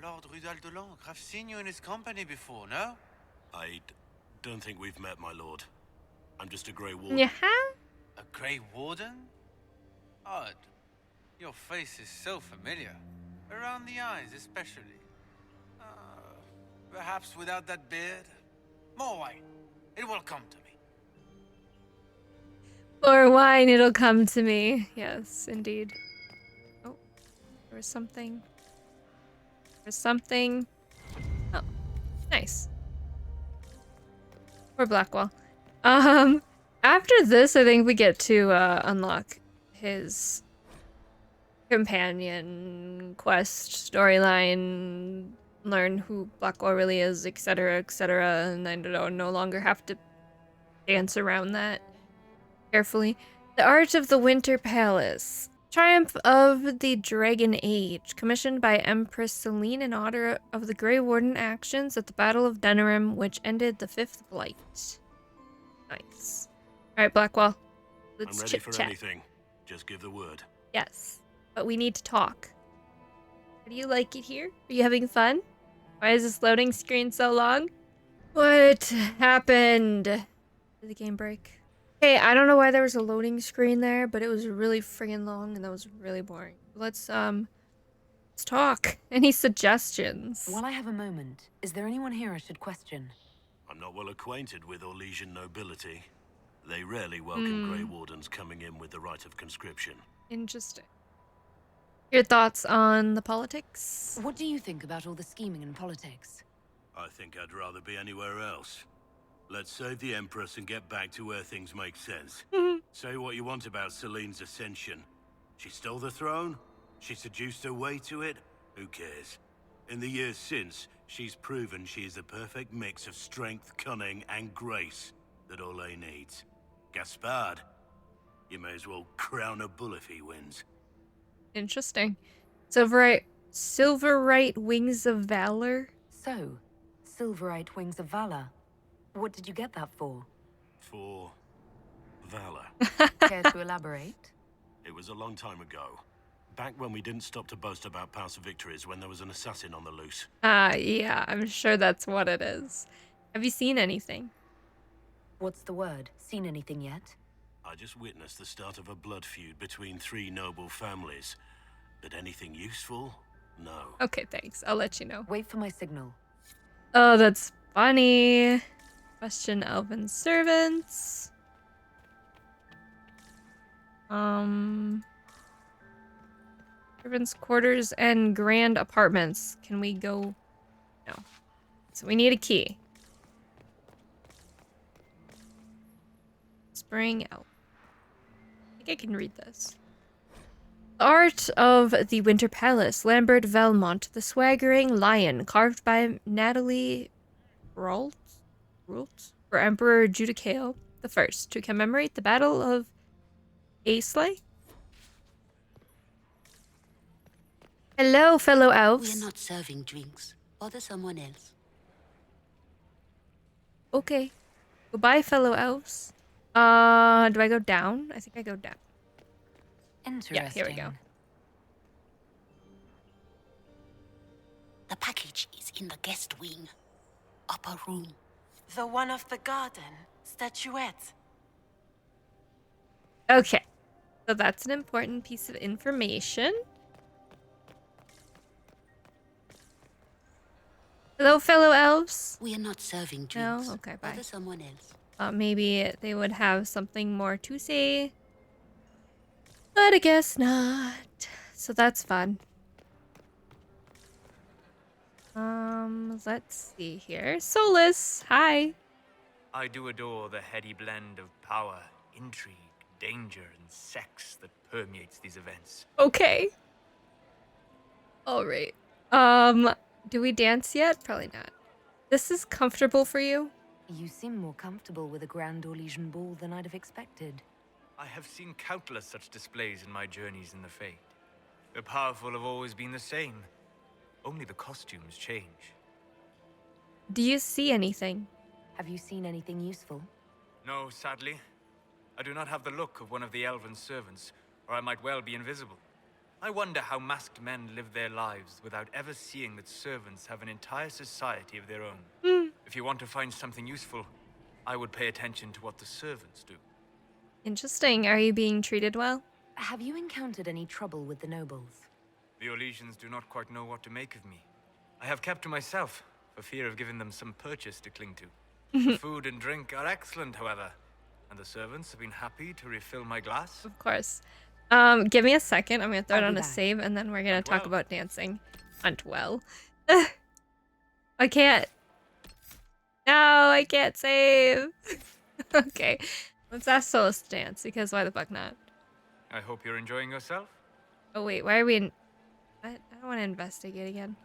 Lord Rudal de Langres. I've seen you in his company before, no? Don't think we've met, my lord. I'm just a Grey Warden. Yeah. A Grey Warden? Odd. Your face is so familiar. Around the eyes, especially. Perhaps without that beard? More wine. It will come to me. Or wine, it'll come to me. Yes, indeed. Oh, there was something. There's something. Oh, nice. Or Blackwall. After this, I think we get to unlock his companion quest storyline, learn who Blackwall really is, etc., and I don't no longer have to dance around that carefully. The Art of the Winter Palace. Triumph of the Dragon Age, commissioned by Empress Celine in honor of the Grey Warden actions at the Battle of Denerim, which ended the Fifth Blight. Nice. Alright, Blackwall. Let's I'm ready chit for chat. anything. Just give the word. Yes, but we need to talk. How do you like it here? Are you having fun? Why is this loading screen so long? What happened? Did the game break? Hey, I don't know why there was a loading screen there, but it was really friggin' long and that was really boring. Let's talk. Any suggestions? While I have a moment, is there anyone here I should question? I'm not well acquainted with Orlesian nobility. They rarely welcome Grey Wardens coming in with the right of conscription. Interesting. Your thoughts on the politics? What do you think about all the scheming and politics? I think I'd rather be anywhere else. Let's save the Empress and get back to where things make sense. Say what you want about Celine's ascension. She stole the throne? She seduced her way to it? Who cares? In the years since, she's proven she is the perfect mix of strength, cunning, and grace that Orlais needs. Gaspard, you may as well crown a bull if he wins. Interesting. Silverite Wings of Valor? So, Silverite Wings of Valor. What did you get that for? For valor. Care to elaborate? It was a long time ago. Back when we didn't stop to boast about past victories when there was an assassin on the loose. Yeah, I'm sure that's what it is. Have you seen anything? What's the word? Seen anything yet? I just witnessed the start of a blood feud between three noble families. But anything useful? No. Okay, thanks. I'll let you know. Wait for my signal. Oh, that's funny. Question elven servants. Servants' quarters and grand apartments. Can we go? No. So we need a key. Spring out. I think I can read this. The Art of the Winter Palace. Lambert Velmont, the swaggering lion, carved by Natalie Ralt for Emperor Judicael I to commemorate the Battle of Aislay. Hello, fellow elves. We're not serving drinks. Order someone else. Okay. Goodbye, fellow elves. Do I go down? I think I go down. Interesting. Yeah, here we go. The package is in the guest wing. Upper room. The one of the garden. Statuette. Okay. So that's an important piece of information. Hello, fellow elves. We are not serving drinks. No? Okay, bye. Order someone else. Maybe they would have something more to say. But I guess not. So that's fun. Let's see here. Solus, hi. I do adore the heady blend of power, intrigue, danger, and sex that permeates these events. Okay. All right. Do we dance yet? Probably not. This is comfortable for you? You seem more comfortable with a Grand Orlesian ball than I'd have expected. I have seen countless such displays in my journeys in the Fade. The powerful have always been the same. Only the costumes change. Do you see anything? Have you seen anything useful? No, sadly. I do not have the look of one of the elven servants, or I might well be invisible. I wonder how masked men live their lives without ever seeing that servants have an entire society of their own. If you want to find something useful, I would pay attention to what the servants do. Interesting. Are you being treated well? Have you encountered any trouble with the nobles? The Orlesians do not quite know what to make of me. I have kept to myself, for fear of giving them some purchase to cling to. The food and drink are excellent, however, and the servants have been happy to refill my glass. Of course. Give me a second. I'm gonna throw it on a save, and then we're gonna talk about dancing. Hunt well. I can't. No, I can't save. Okay, let's ask Solus to dance, because why the fuck not? I hope you're enjoying yourself. Oh, wait. Why are we in... I don't want to investigate again.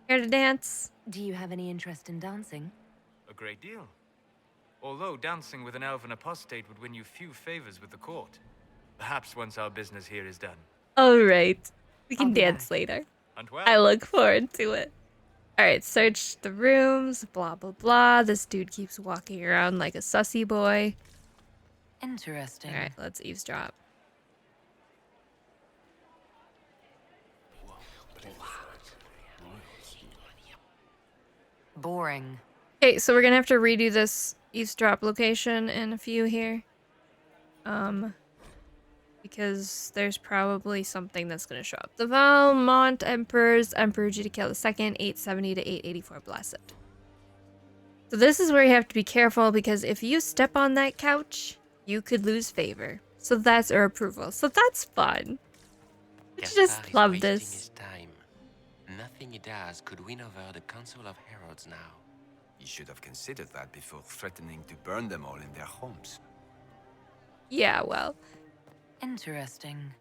Here to dance. Do you have any interest in dancing? A great deal. Although dancing with an elven apostate would win you few favors with the court. Perhaps once our business here is done. All right. We I'll can be dance back. later. And well. I look forward to it. All right, search the rooms, blah, blah, blah. This dude keeps walking around like a sussy boy. Interesting. All right, let's eavesdrop. Boring. Okay, so we're gonna have to redo this eavesdrop location in a few here. Because there's probably something that's gonna show up. The Valmont Emperor's Emperor Judicael II, 870 to 884 Blessed. So this is where you have to be careful, because if you step on that couch, you could lose favor. So that's our approval. So that's fun. I just love this. His time. Nothing he does could win over the Council of Heralds now. You should have considered that before threatening to burn them all in their homes. Yeah, well. Interesting.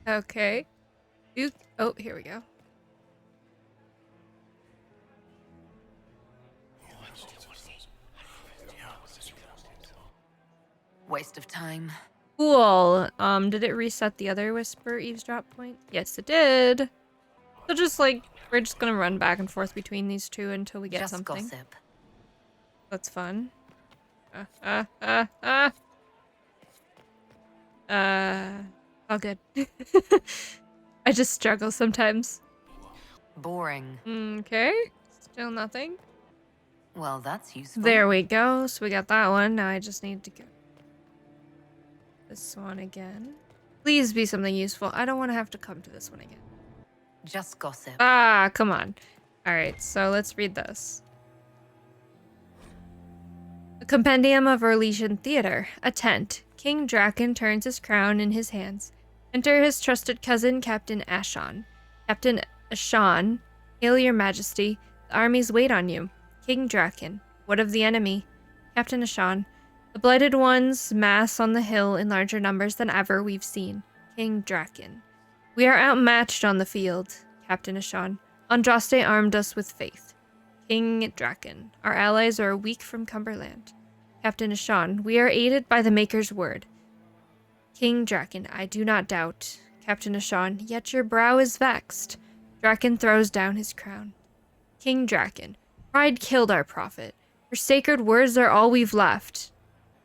Okay. Oh, here we go. Waste of time. Cool. Did it reset the other whisper eavesdrop point? Yes, it did. So just like, we're just gonna run back and forth between these two until we get Just something. gossip. That's fun. All good. I just struggle sometimes. Boring. Okay. Still nothing. Well, that's useful. There we go. So we got that one. Now I just need to get this one again. Please be something useful. I don't want to have to come to this one again. Just gossip. Ah, come on. All right, so let's read this. A compendium of Orlesian theater. A tent. King Draken turns his crown in his hands. Enter his trusted cousin, Captain Ashon. Captain Ashon, hail your majesty. The armies wait on you. King Draken. What of the enemy? Captain Ashon. The blighted ones mass on the hill in larger numbers than ever we've seen. King Draken. We are outmatched on the field. Captain Ashon. Andraste armed us with faith. King Draken. Our allies are a week from Cumberland. Captain Ashon. We are aided by the Maker's word. King Draken. I do not doubt. Captain Ashon. Yet your brow is vexed. Draken throws down his crown. King Draken. Pride killed our prophet. Her sacred words are all we've left.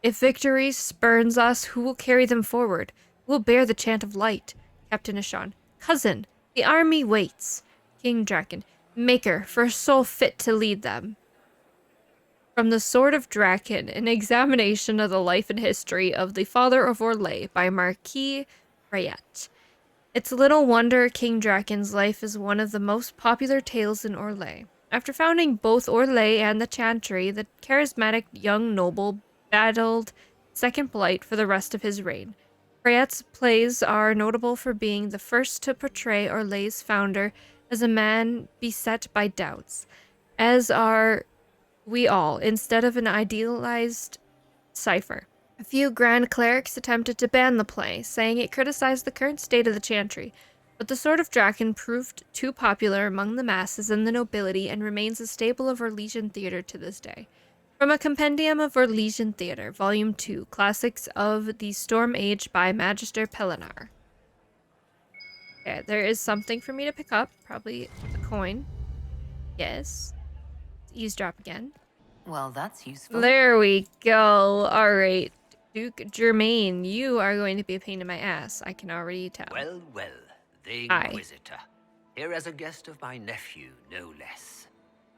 If victory spurns us, who will carry them forward? Who will bear the chant of light? Captain Ashon. Cousin, the army waits. King Draken. Maker, for a soul fit to lead them. From the Sword of Draken, an examination of the life and history of the Father of Orlais by Marquis Rayet. It's little wonder King Draken's life is one of the most popular tales in Orlais. After founding both Orlais and the Chantry, the charismatic young noble battled second blight for the rest of his reign. Rayet's plays are notable for being the first to portray Orlais' founder as a man beset by doubts, as are we all, instead of an idealized cipher. A few grand clerics attempted to ban the play, saying it criticized the current state of the Chantry, but the Sword of Draken proved too popular among the masses and the nobility and remains a staple of Orlesian theater to this day. From a Compendium of Orlesian Theater, Volume 2, Classics of the Storm Age by Magister Pelinar. Okay, there is something for me to pick up. Probably a coin. Yes. Eavesdrop again. Well, that's useful. There we go. Alright. Duke Germain, you are going to be a pain in my ass. I can already tell. Well, well. The Hi. Inquisitor. Here as a guest of my nephew, no less.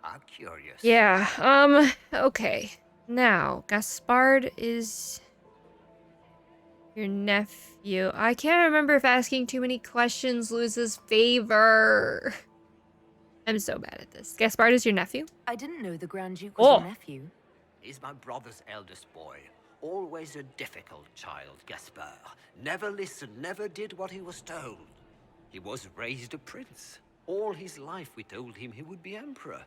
I'm curious. Yeah, okay. Now, Gaspard is your nephew. I can't remember if asking too many questions loses favor. I'm so bad at this. Gaspard is your nephew? I didn't know the Grand Duke was your nephew. He's my brother's eldest boy. Always a difficult child, Gaspard. Never listened, never did what he was told. He was raised a prince. All his life we told him he would be emperor.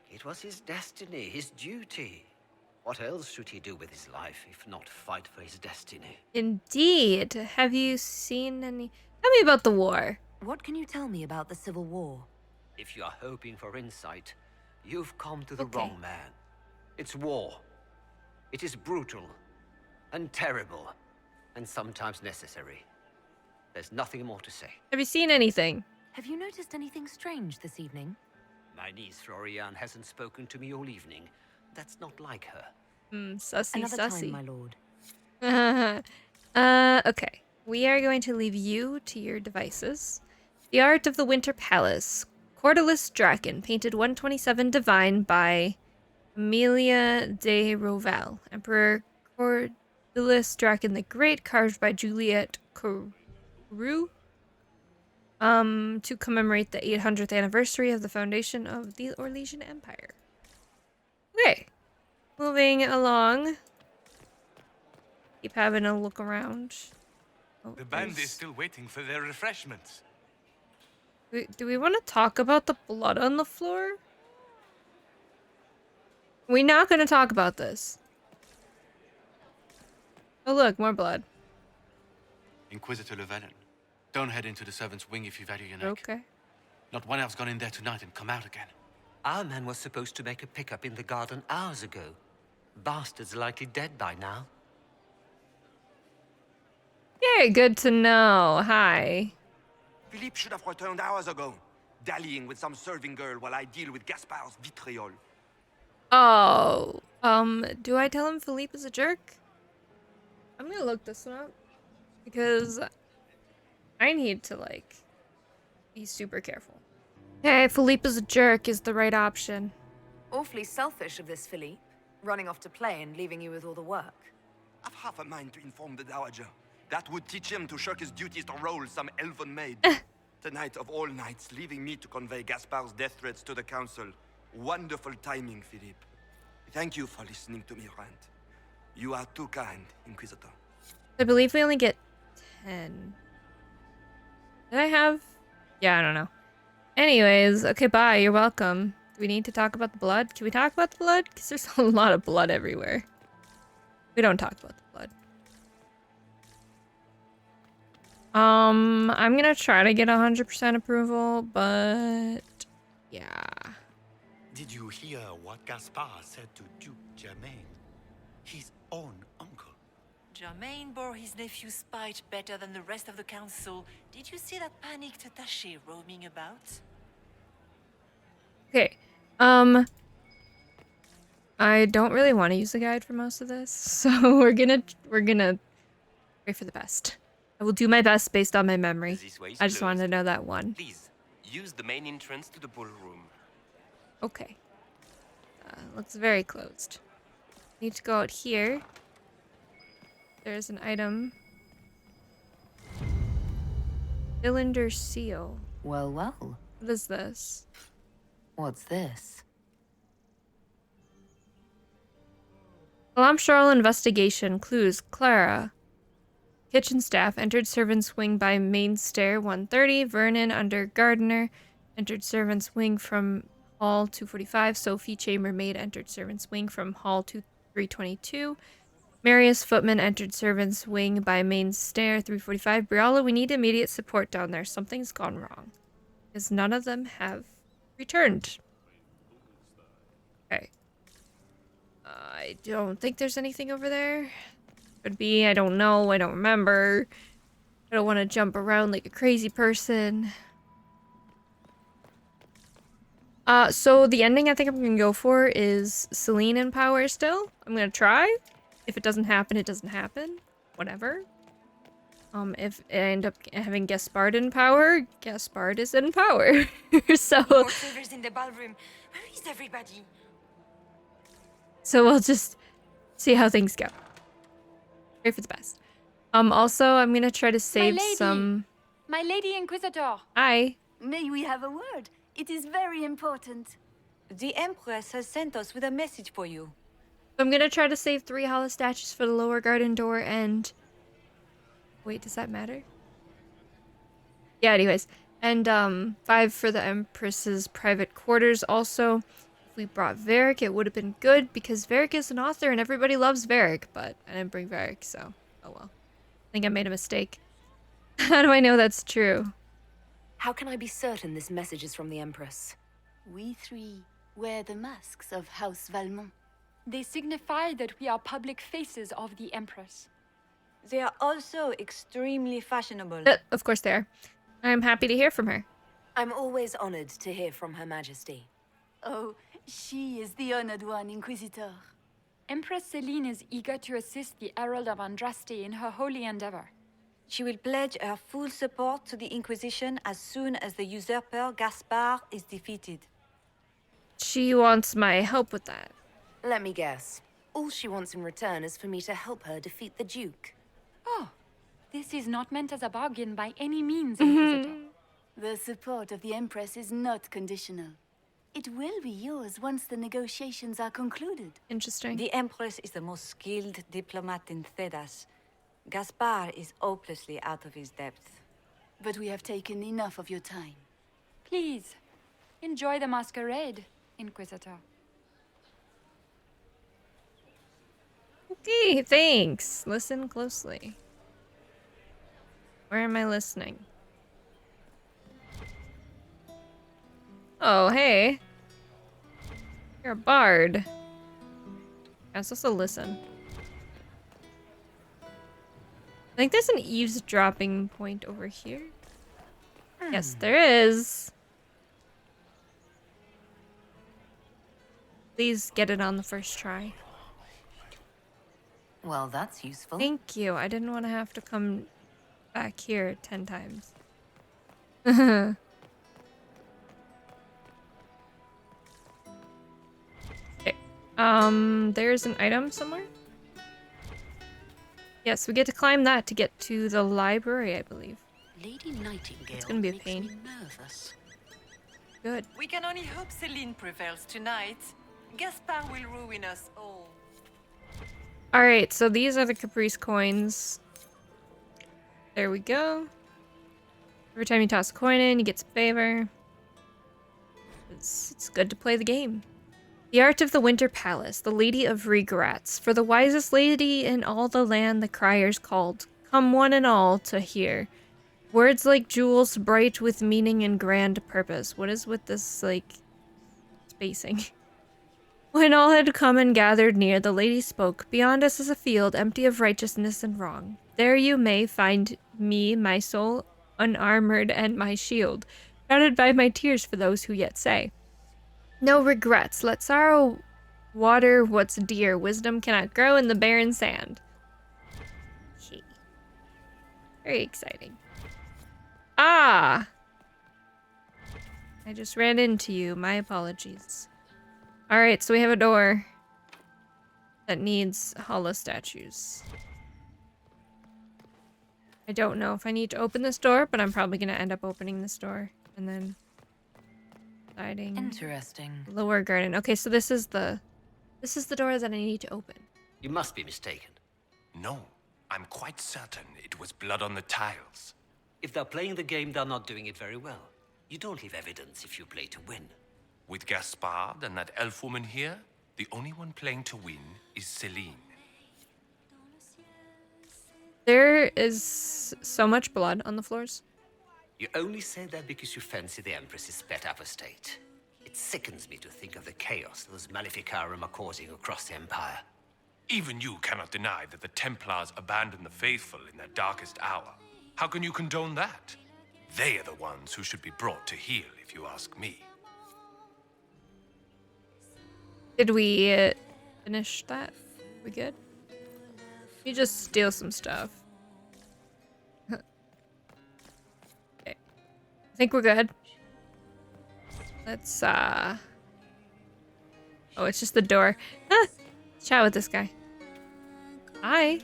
It was his destiny, his duty. What else should he do with his life if not fight for his destiny? Indeed. Have you seen any... Tell me about the war. What can you tell me about the Civil War? If you are hoping for insight, you've come to the wrong man. It's war. It is brutal, and terrible, and sometimes necessary. There's nothing more to say. Have you seen anything? Have you noticed anything strange this evening? My niece Florian hasn't spoken to me all evening. That's not like her. Sussy, Another sussy. time, my lord. Okay. We are going to leave you to your devices. The Art of the Winter Palace. Cordelus Draken, painted 127 Divine by Amelia de Roval. Emperor Cordelus Draken the Great, carved by Juliet Carew. To commemorate the 800th anniversary of the foundation of the Orlesian Empire. Okay. Moving along. Keep having a look around. Oh, The band is still waiting for their refreshments. Do we want to talk about the blood on the floor? We're not going to talk about this. Oh look, more blood. Inquisitor Llewellyn, don't head into the servants' wing if you value your neck. Okay. Not one elf's gone in there tonight and come out again. Our man was supposed to make a pickup in the garden hours ago. Bastard's likely dead by now. Yeah, good to know. Hi. Philippe should have returned hours ago, dallying with some serving girl while I deal with Gaspard's vitriol. Oh. Do I tell him Philippe is a jerk? I'm gonna look this one up. Because I need to, like, be super careful. Hey, Philippe is a jerk is the right option. Awfully selfish of this Philippe, running off to play and leaving you with all the work. I've half a mind to inform the Dowager. That would teach him to shirk his duties to roll some elven maid. Tonight of all nights, leaving me to convey Gaspard's death threats to the council. Wonderful timing, Philippe. Thank you for listening to me rant. You are too kind, Inquisitor. I believe we only get 10. Did I have? Yeah, I don't know. Anyways, okay, bye. You're welcome. Do we need to talk about the blood? Can we talk about the blood? Because there's a lot of blood everywhere. We don't talk about the blood. I'm gonna try to get 100% approval, but yeah. Did you hear what Gaspard said to Duke Germain? His own uncle. Germain bore his nephew's spite better than the rest of the council. Did you see that panicked attaché roaming about? Okay. I don't really want to use the guide for most of this, so we're gonna pray for the best. I will do my best based on my memory. This way is I just wanted to closed. know that one. Please, use the main entrance to the ballroom. Okay. Looks very closed. Need to go out here. There's an item. Cylinder seal. Well, well. What is this? What's this? Alarm Charles investigation. Clues. Clara. Kitchen staff. Entered servant's wing by main stair 130. Vernon under gardener. Entered servant's wing from hall 245. Sophie chambermaid entered servant's wing from hall 322. Marius footman entered servant's wing by main stair 345. Briala, we need immediate support down there. Something's gone wrong. Because none of them have returned. Okay. I don't think there's anything over there. Could be, I don't know, I don't remember. I don't want to jump around like a crazy person. So the ending I think I'm gonna go for is Celine in power still. I'm gonna try. If it doesn't happen, it doesn't happen. Whatever. If I end up having Gaspard in power, Gaspard is in power. So More servers in the ballroom. Where is everybody? So we'll just see how things go. Pray for the best. Also, I'm gonna try to save some... My Lady Inquisitor! Hi! May we have a word? It is very important. The Empress has sent us with a message for you. I'm gonna try to save 3 hollow statues for the lower garden door and... Wait, does that matter? Yeah, anyways. And, 5 for the Empress's private quarters. Also, we brought Varric, it would have been good because Varric is an author and everybody loves Varric, but I didn't bring Varric, so oh well. I think I made a mistake. How do I know that's true? How can I be certain this message is from the Empress? We three wear the masks of House Valmont. They signify that we are public faces of the Empress. They are also extremely fashionable. Of course they are. I'm happy to hear from her. I'm always honored to hear from Her Majesty. Oh, she is the honored one, Inquisitor. Empress Celine is eager to assist the Herald of Andraste in her holy endeavor. She will pledge her full support to the Inquisition as soon as the usurper Gaspard is defeated. She wants my help with that. Let me guess. All she wants in return is for me to help her defeat the Duke. Oh, this is not meant as a bargain by any means, Inquisitor. The support of the Empress is not conditional. It will be yours once the negotiations are concluded. Interesting. The Empress is the most skilled diplomat in Thedas. Gaspard is hopelessly out of his depth. But we have taken enough of your time. Please, enjoy the masquerade, Inquisitor. Okay, thanks. Listen closely. Where am I listening? Oh, hey. You're a bard. Let's also listen. I think there's an eavesdropping point over here. Yes, there is. Please get it on the first try. Well, that's useful. Thank you. I didn't want to have to come back here 10 times. Okay. There's an item somewhere? Yes, we get to climb that to get to the library, I believe. Lady Nightingale It's gonna be a makes pain. me nervous. Good. We can only hope Celine prevails tonight. Gaspard will ruin us all. Alright, so these are the Caprice coins. There we go. Every time you toss a coin in, you get some favor. It's good to play the game. The Art of the Winter Palace, the Lady of Regrets. For the wisest lady in all the land, the criers called. Come one and all to hear. Words like jewels, bright with meaning and grand purpose. What is with this, like, spacing? When all had come and gathered near, the lady spoke. Beyond us is a field empty of righteousness and wrong. There you may find me, my soul unarmored, and my shield, shrouded by my tears for those who yet say. No regrets. Let sorrow water what's dear. Wisdom cannot grow in the barren sand. Okay. Very exciting. Ah! I just ran into you. My apologies. Alright, so we have a door that needs hollow statues. I don't know if I need to open this door, but I'm probably going to end up opening this door. And then... sliding. Interesting. Lower garden. Okay, so this is the door that I need to open. You must be mistaken. No, I'm quite certain it was blood on the tiles. If they're playing the game, they're not doing it very well. You don't leave evidence if you play to win. With Gaspard and that elf woman here, the only one playing to win is Celine. There is so much blood on the floors. You only say that because you fancy the Empress's pet apostate. It sickens me to think of the chaos those Maleficarum are causing across the Empire. Even you cannot deny that the Templars abandoned the faithful in their darkest hour. How can you condone that? They are the ones who should be brought to heel, if you ask me. Did we finish that? We good? You just steal some stuff. Okay. I think we're good. Let's, oh, it's just the door. Ah! Chat with this guy. Hi.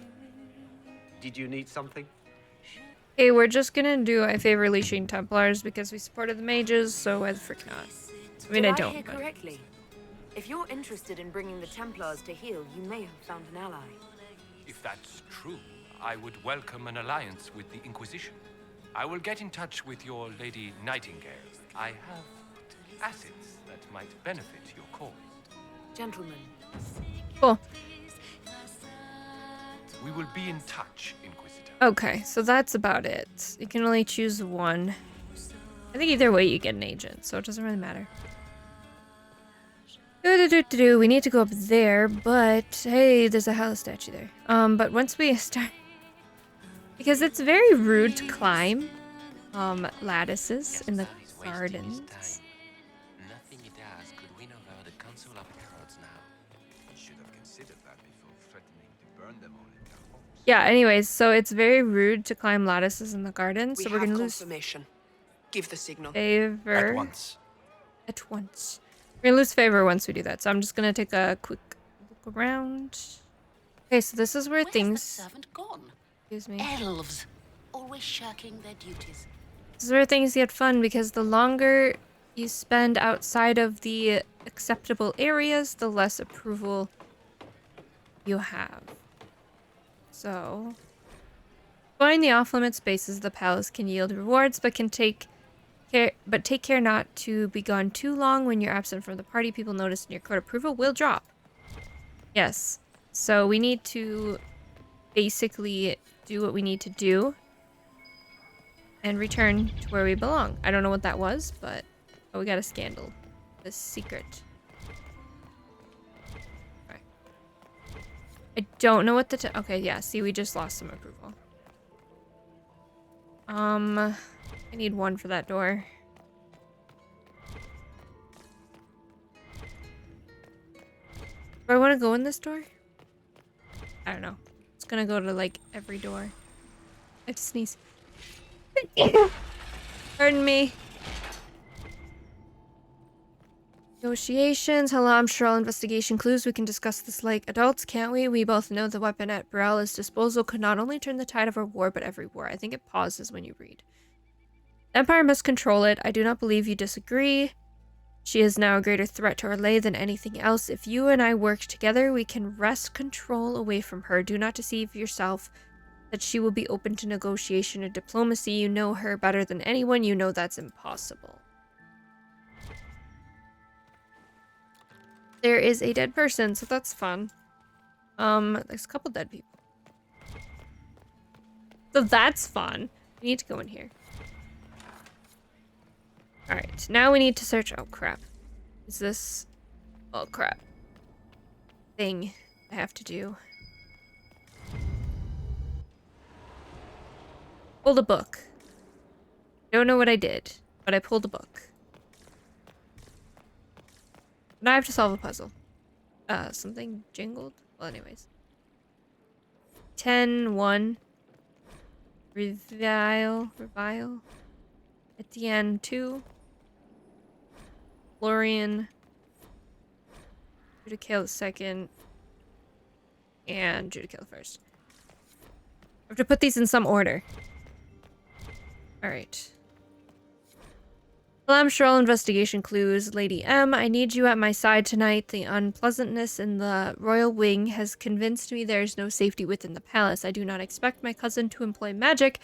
Did you need something? Okay, we're just gonna do I favor leashing Templars because we supported the mages, so why the frick not? I mean, I don't. Hear But... correctly? If you're interested in bringing the Templars to heel, you may have found an ally. If that's true, I would welcome an alliance with the Inquisition. I will get in touch with your Lady Nightingale. I have assets that might benefit your cause. course. Gentlemen. Cool. We will be in touch, Inquisitor. Okay, so that's about it. You can only choose one. I think either way you get an agent, so it doesn't really matter. We need to go up there, but hey, there's a Hela statue there. But once we start, because it's very rude to climb lattices in the gardens. Nothing he does could win over the Council of Heralds now. You should have considered that before threatening to burn them all in their homes. Yeah, anyways, so it's very rude to climb lattices in the gardens, so we're gonna lose confirmation. Give the signal. favor. At once. At once. We're gonna lose favor once we do that, so I'm just gonna take a quick look around. Okay, so this is where Where's things... the servant gone? Excuse me. Elves. Always shirking their duties. This is where things get fun, because the longer you spend outside of the acceptable areas, the less approval you have. So... Exploring the off-limit spaces of the palace can yield rewards, but take care not to be gone too long. When you're absent from the party, people notice and your court approval will drop. Yes. So we need to basically do what we need to do and return to where we belong. I don't know what that was, but oh, we got a scandal. A secret. Okay. I don't know what the okay, yeah, see, we just lost some approval. I need one for that door. Do I want to go in this door? I don't know. It's gonna go to, like, every door. I have to sneeze. Pardon me. Negotiations. Hello, I'm sure all investigation clues. We can discuss this like adults, can't we? We both know the weapon at Barella's disposal could not only turn the tide of our war, but every war. I think it pauses when you read. The Empire must control it. I do not believe you disagree. She is now a greater threat to Orlais than anything else. If you and I work together, we can wrest control away from her. Do not deceive yourself that she will be open to negotiation or diplomacy. You know her better than anyone. You know that's impossible. There is a dead person, so that's fun. There's a couple dead people. So that's fun. We need to go in here. Alright, now we need to search. Oh, crap. Is this... Oh, crap. Thing I have to do. Pulled a book. Don't know what I did, but I pulled a book. Now I have to solve a puzzle. Something jingled? Well, anyways. 10-1. Revile. At the end, 2. Florian. Judicael the second. And Judicael the first. I have to put these in some order. Alright. Well, I'm sure all investigation clues. Lady M, I need you at my side tonight. The unpleasantness in the royal wing has convinced me there is no safety within the palace. I do not expect my cousin to employ magic,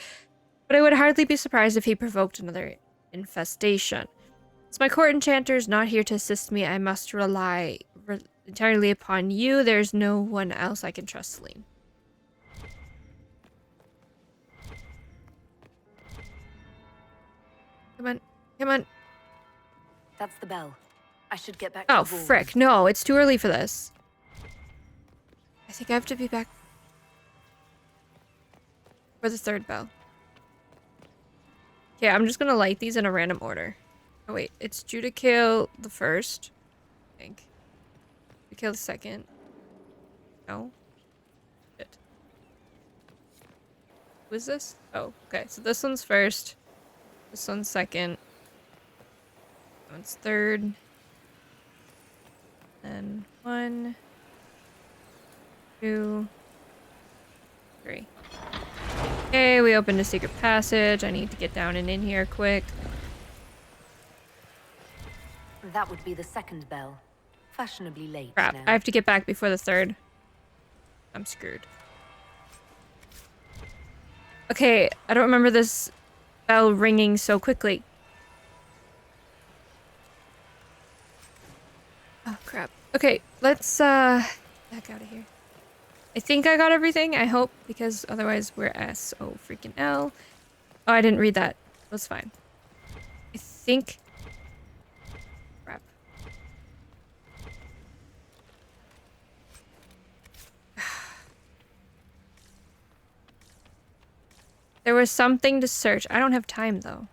but I would hardly be surprised if he provoked another infestation. As my court enchanter is not here to assist me, I must rely entirely upon you. There's no one else I can trust, Celine. Come on. Come on. That's the bell. I should get back Oh, to the walls. frick. No, it's too early for this. I think I have to be back for the third bell. Okay, I'm just gonna light these in a random order. Oh, wait. It's Judicael the first, I think. Judicael the second. No. Shit. Who is this? Oh, okay. So this one's first. This one's second. That one's third. Then 1, 2, 3. Okay, we opened a secret passage. I need to get down and in here quick. That would be the second bell. Fashionably late Crap, now. I have to get back before the third. I'm screwed. Okay, I don't remember this bell ringing so quickly. Oh, crap. Okay, let's back out of here. I think I got everything, I hope, because otherwise we're S-O freaking L. Oh, I didn't read that. That's fine. I think... Crap. There was something to search. I don't have time, though.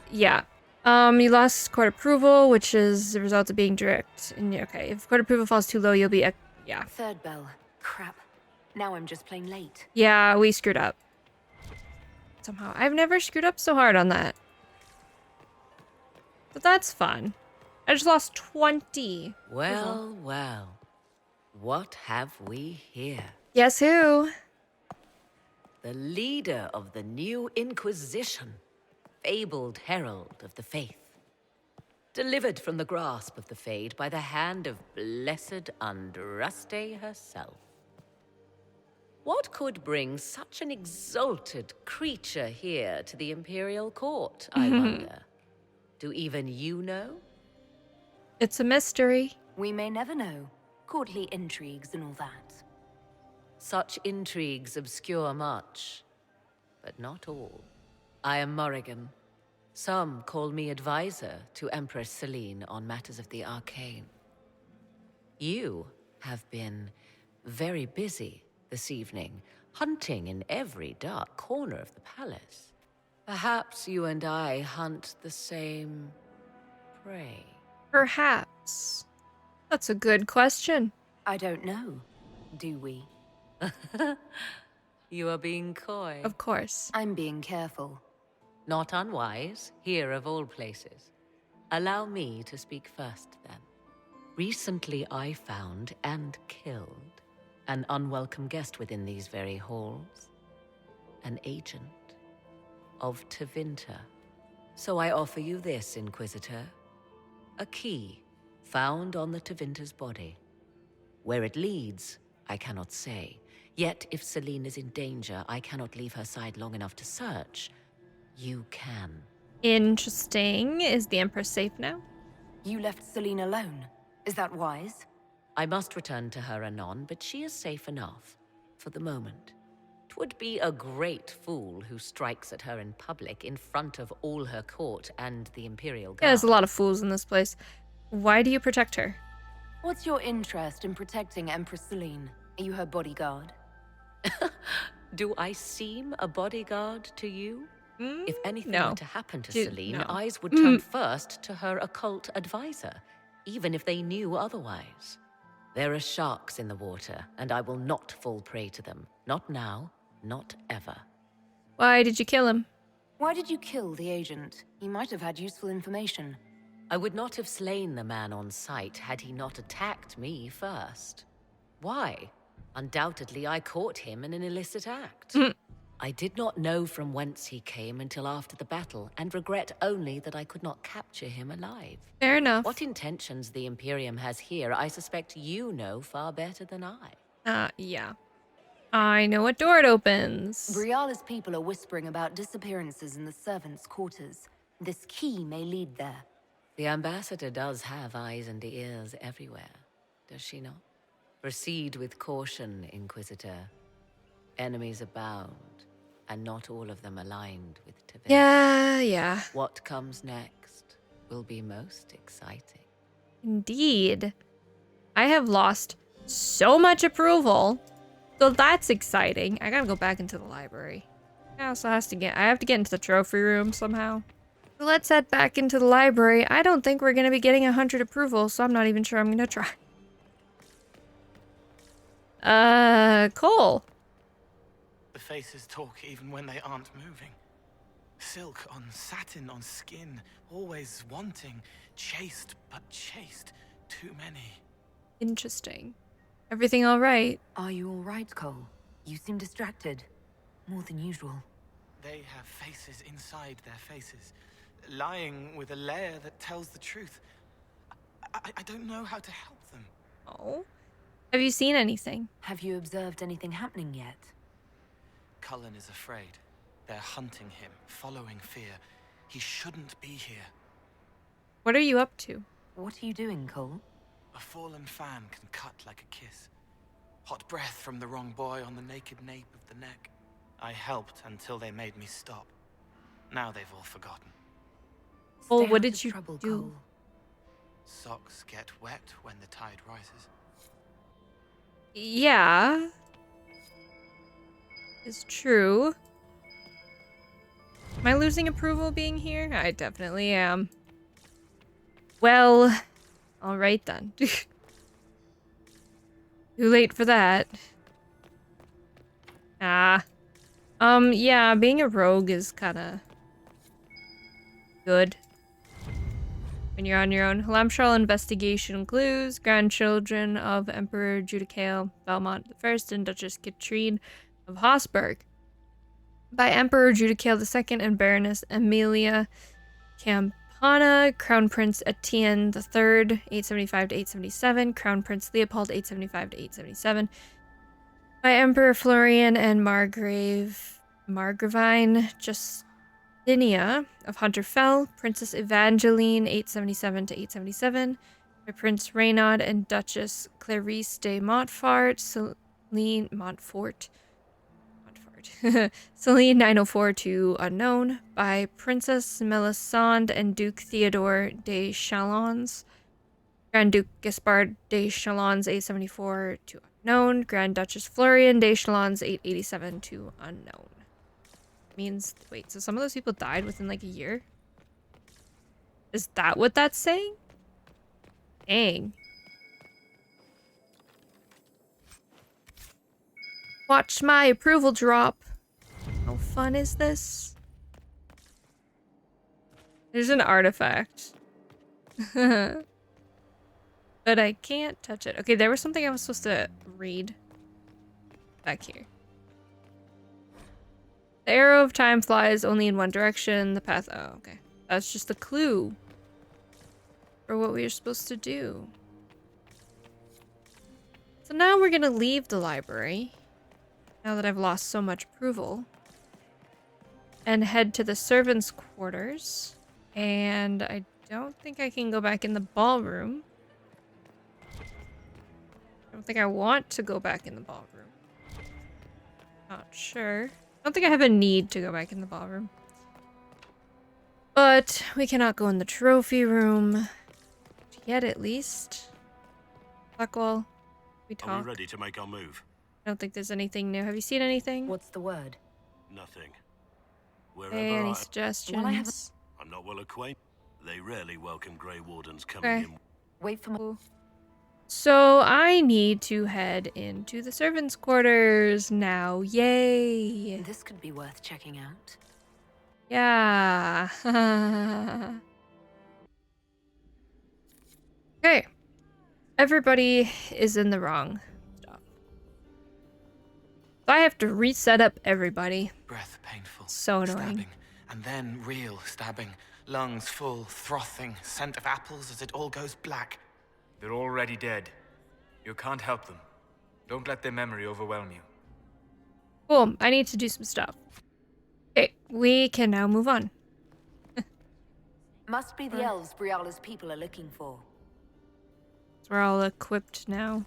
Yeah. You lost court approval, which is the result of being direct. And okay, if court approval falls too low, you'll be yeah. Third bell. Crap. Now I'm just plain late. Yeah, we screwed up. Somehow. I've never screwed up so hard on that. But that's fun. I just lost 20. Well, well. What have we here? Guess who? The leader of the new Inquisition. Fabled herald of the faith. Delivered from the grasp of the Fade by the hand of blessed Andraste herself. What could bring such an exalted creature here to the Imperial Court, I wonder? Do even you know? It's a mystery. We may never know. Courtly intrigues and all that. Such intrigues obscure much, but not all. I am Morrigan. Some call me advisor to Empress Celine on matters of the arcane. You have been very busy this evening, hunting in every dark corner of the palace. Perhaps you and I hunt the same prey. Perhaps. That's a good question. I don't know. Do we? You are being coy. Of course. I'm being careful. Not unwise, here of all places. Allow me to speak first, then. Recently I found and killed an unwelcome guest within these very halls. An agent of Tevinter. So I offer you this, Inquisitor. A key found on the Tevinter's body. Where it leads, I cannot say. Yet if Celine is in danger, I cannot leave her side long enough to search. You can. Interesting. Is the Empress safe now? You left Celine alone. Is that wise? I must return to her anon, but she is safe enough. For the moment. 'Twould be a great fool who strikes at her in public in front of all her court and the Imperial Guard. Yeah, there's a lot of fools in this place. Why do you protect her? What's your interest in protecting Empress Celine? Are you her bodyguard? Do I seem a bodyguard to you? If anything were to happen to Celine, eyes would turn first to her occult advisor, even if they knew otherwise. There are sharks in the water, and I will not fall prey to them. Not now, not ever. Why did you kill him? Why did you kill the agent? He might have had useful information. I would not have slain the man on sight had he not attacked me first. Why? Undoubtedly, I caught him in an illicit act. I did not know from whence he came until after the battle, and regret only that I could not capture him alive. Fair enough. What intentions the Imperium has here, I suspect you know far better than I. Yeah. I know what door it opens. Briala's people are whispering about disappearances in the servants' quarters. This key may lead there. The ambassador does have eyes and ears everywhere, does she not? Proceed with caution, Inquisitor. Enemies abound, and not all of them aligned with Tevinter. Yeah. What comes next will be most exciting. Indeed. I have lost so much approval, so that's exciting. I gotta go back into the library. I have to get into the trophy room somehow. So let's head back into the library. I don't think we're gonna be getting 100 approval, so I'm not even sure I'm gonna try. Cole. The faces talk even when they aren't moving. Silk on satin on skin, always wanting, chaste but chaste, too many. Interesting. Everything all right? Are you all right, Cole? You seem distracted. More than usual. They have faces inside their faces, lying with a layer that tells the truth. I don't know how to help them. Oh. Have you seen anything? Have you observed anything happening yet? Cullen is afraid. They're hunting him, following fear. He shouldn't be here. What are you up to? What are you doing, Cole? A fallen fan can cut like a kiss. Hot breath from the wrong boy on the naked nape of the neck. I helped until they made me stop. Now they've all forgotten. Oh, Stay what out did of you trouble, do? Cole. Socks get wet when the tide rises. Yeah. It's true. Am I losing approval being here? I definitely am. Well, alright then. Too late for that. Yeah, being a rogue is kinda good when you're on your own. Halamshral investigation clues: grandchildren of Emperor Judicael Belmont I and Duchess Katrine of Habsburg. By Emperor Judicael II and Baroness Amelia Campana, Crown Prince Etienne III, 875 to 877, Crown Prince Leopold, 875 to 877. By Emperor Florian and Margravine Justinia of Hunterfell, Princess Evangeline, 877 to 877. By Prince Reynard and Duchess Clarice de Montfort, Celine Montfort. Celine 904 to unknown. By Princess Melisande and Duke Theodore de Chalons. Grand Duke Gaspard de Chalons 874 to unknown. Grand Duchess Florian de Chalons 887 to unknown. Means, wait, so some of those people died within like a year? Is that what that's saying? Dang. Watch my approval drop. How fun is this? There's an artifact. But I can't touch it. Okay, there was something I was supposed to read. Back here. The arrow of time flies only in one direction. The path... Oh, okay. That's just a clue for what we are supposed to do. So now we're gonna leave the library. Now that I've lost so much approval. And head to the servants' quarters. And I don't think I can go back in the ballroom. I don't think I want to go back in the ballroom. Not sure. I don't think I have a need to go back in the ballroom. But we cannot go in the trophy room. Yet, at least. Blackwall, we talk. Are we ready to make our move? I don't think there's anything new. Have you seen anything? What's the word? Nothing. Wherever Any suggestions? I'm not well acquainted. They rarely welcome Grey Wardens coming in. Wait for me. So I need to head into the servants' quarters now. Yay! This could be worth checking out. Yeah. Okay. Everybody is in the wrong stuff. So I have to reset up everybody. Breath painful. So annoying. Stabbing, and then real stabbing. Lungs full, frothing, scent of apples as it all goes black. They're already dead. You can't help them. Don't let their memory overwhelm you. Cool. I need to do some stuff. Okay, we can now move on. Must be the elves Briala's people are looking for. We're all equipped now.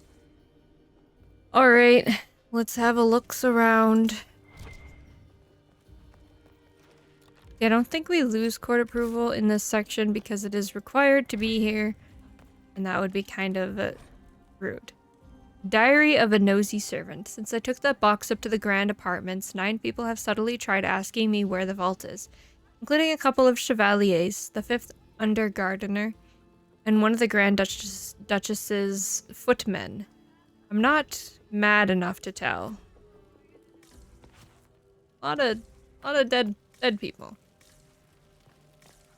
Alright, let's have a looks around. I don't think we lose court approval in this section because it is required to be here. And that would be kind of rude. Diary of a nosy servant. Since I took that box up to the grand apartments, 9 people have subtly tried asking me where the vault is, including a couple of chevaliers, the 5th under gardener, and one of the Grand Duchess's footmen. I'm not mad enough to tell. A lot of dead people.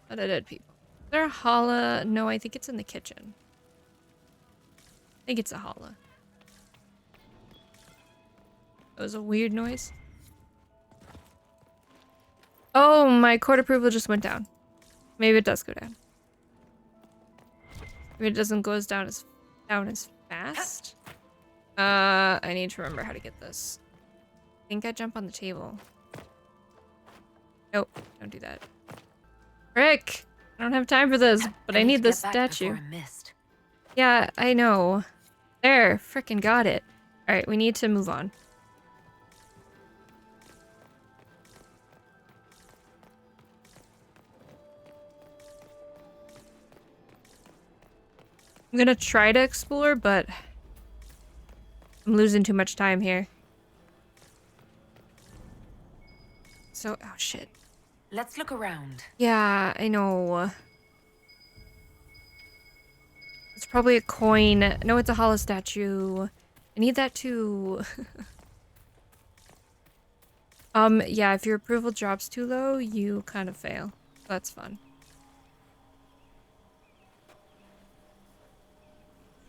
A lot of dead people. Is there a holla? No, I think it's in the kitchen. I think it's a holla. That was a weird noise. Oh, my court approval just went down. Maybe it does go down. Maybe it doesn't go down as fast. I need to remember how to get this. I think I jump on the table. Nope, don't do that. Frick! I don't have time for this, but I need this statue. Yeah, I know. There, frickin' got it. Alright, we need to move on. I'm gonna try to explore, but I'm losing too much time here. So, oh shit. Let's look around. Yeah, I know. It's probably a coin. No, it's a hollow statue. I need that too. Yeah, if your approval drops too low, you kind of fail. That's fun.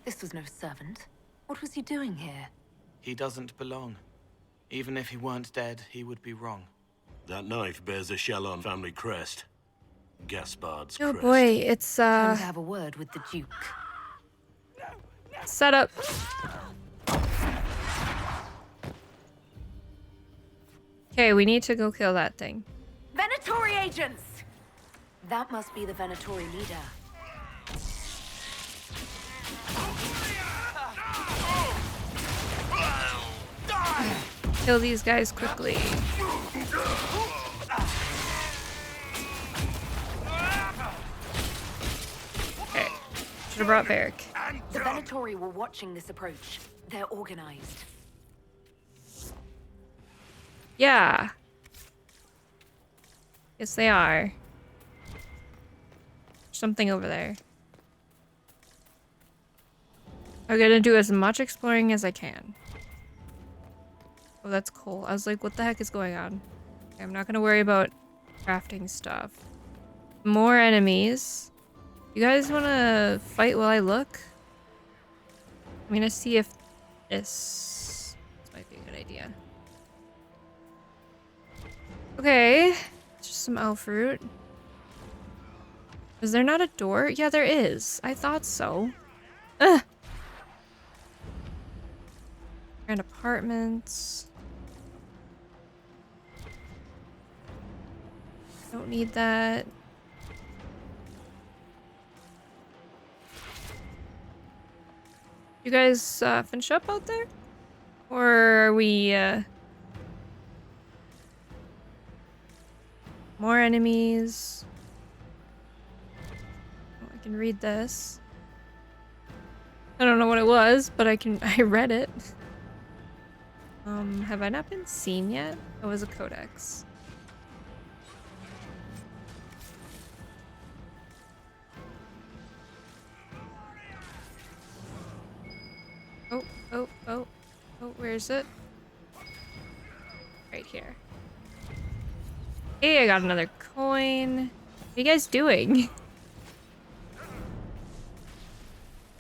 This was no servant. What was he doing here? He doesn't belong. Even if he weren't dead, he would be wrong. That knife bears a Shallon family crest. Gaspard's Oh crest. boy, it's Time to have a word with the Duke. set up. Okay, we need to go kill that thing. Venatori agents! That must be the Venatori leader. Kill these guys quickly. Okay. Should have brought Varric. The Venatori were watching this approach. They're organized. Yeah. Yes, they are. Something over there. I'm gonna do as much exploring as I can. Oh, that's cool. I was like, what the heck is going on? Okay, I'm not gonna worry about crafting stuff. More enemies. You guys wanna fight while I look? I'm gonna see if this might be a good idea. Okay. Just some elf fruit. Is there not a door? Yeah, there is. I thought so. Ugh. Grand apartments. Don't need that. You guys finish up out there? Or are we more enemies? Oh, I can read this. I don't know what it was, but I read it. Have I not been seen yet? It was a codex. Oh, where is it? Right here. Hey, I got another coin. What are you guys doing?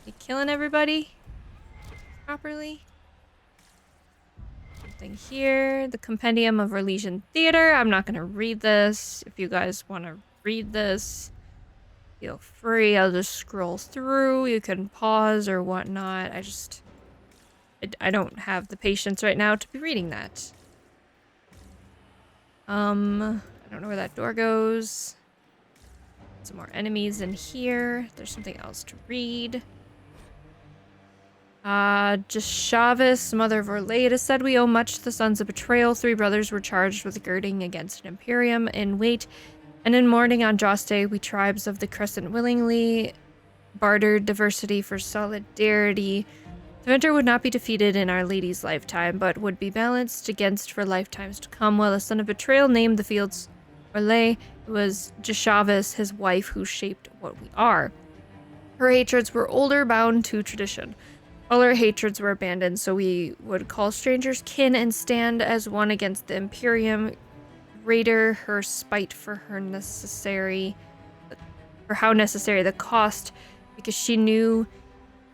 You killing everybody? Properly? Something here. The Compendium of Orlesian Theater. I'm not gonna read this. If you guys want to read this, feel free. I'll just scroll through. You can pause or whatnot. I don't have the patience right now to be reading that. I don't know where that door goes. Some more enemies in here. There's something else to read. Jashavis, mother of Orleda, said we owe much to the sons of betrayal. 3 brothers were charged with girding against an imperium in wait, and in mourning on Joss Day, we tribes of the Crescent willingly bartered diversity for solidarity. The winter would not be defeated in Our Lady's lifetime, but would be balanced against for lifetimes to come. While a son of betrayal named the fields Orlais, it was Jashavis, his wife, who shaped what we are. Her hatreds were older, bound to tradition. All our hatreds were abandoned, so we would call strangers kin and stand as one against the Imperium. Raider her spite for how necessary the cost, because she knew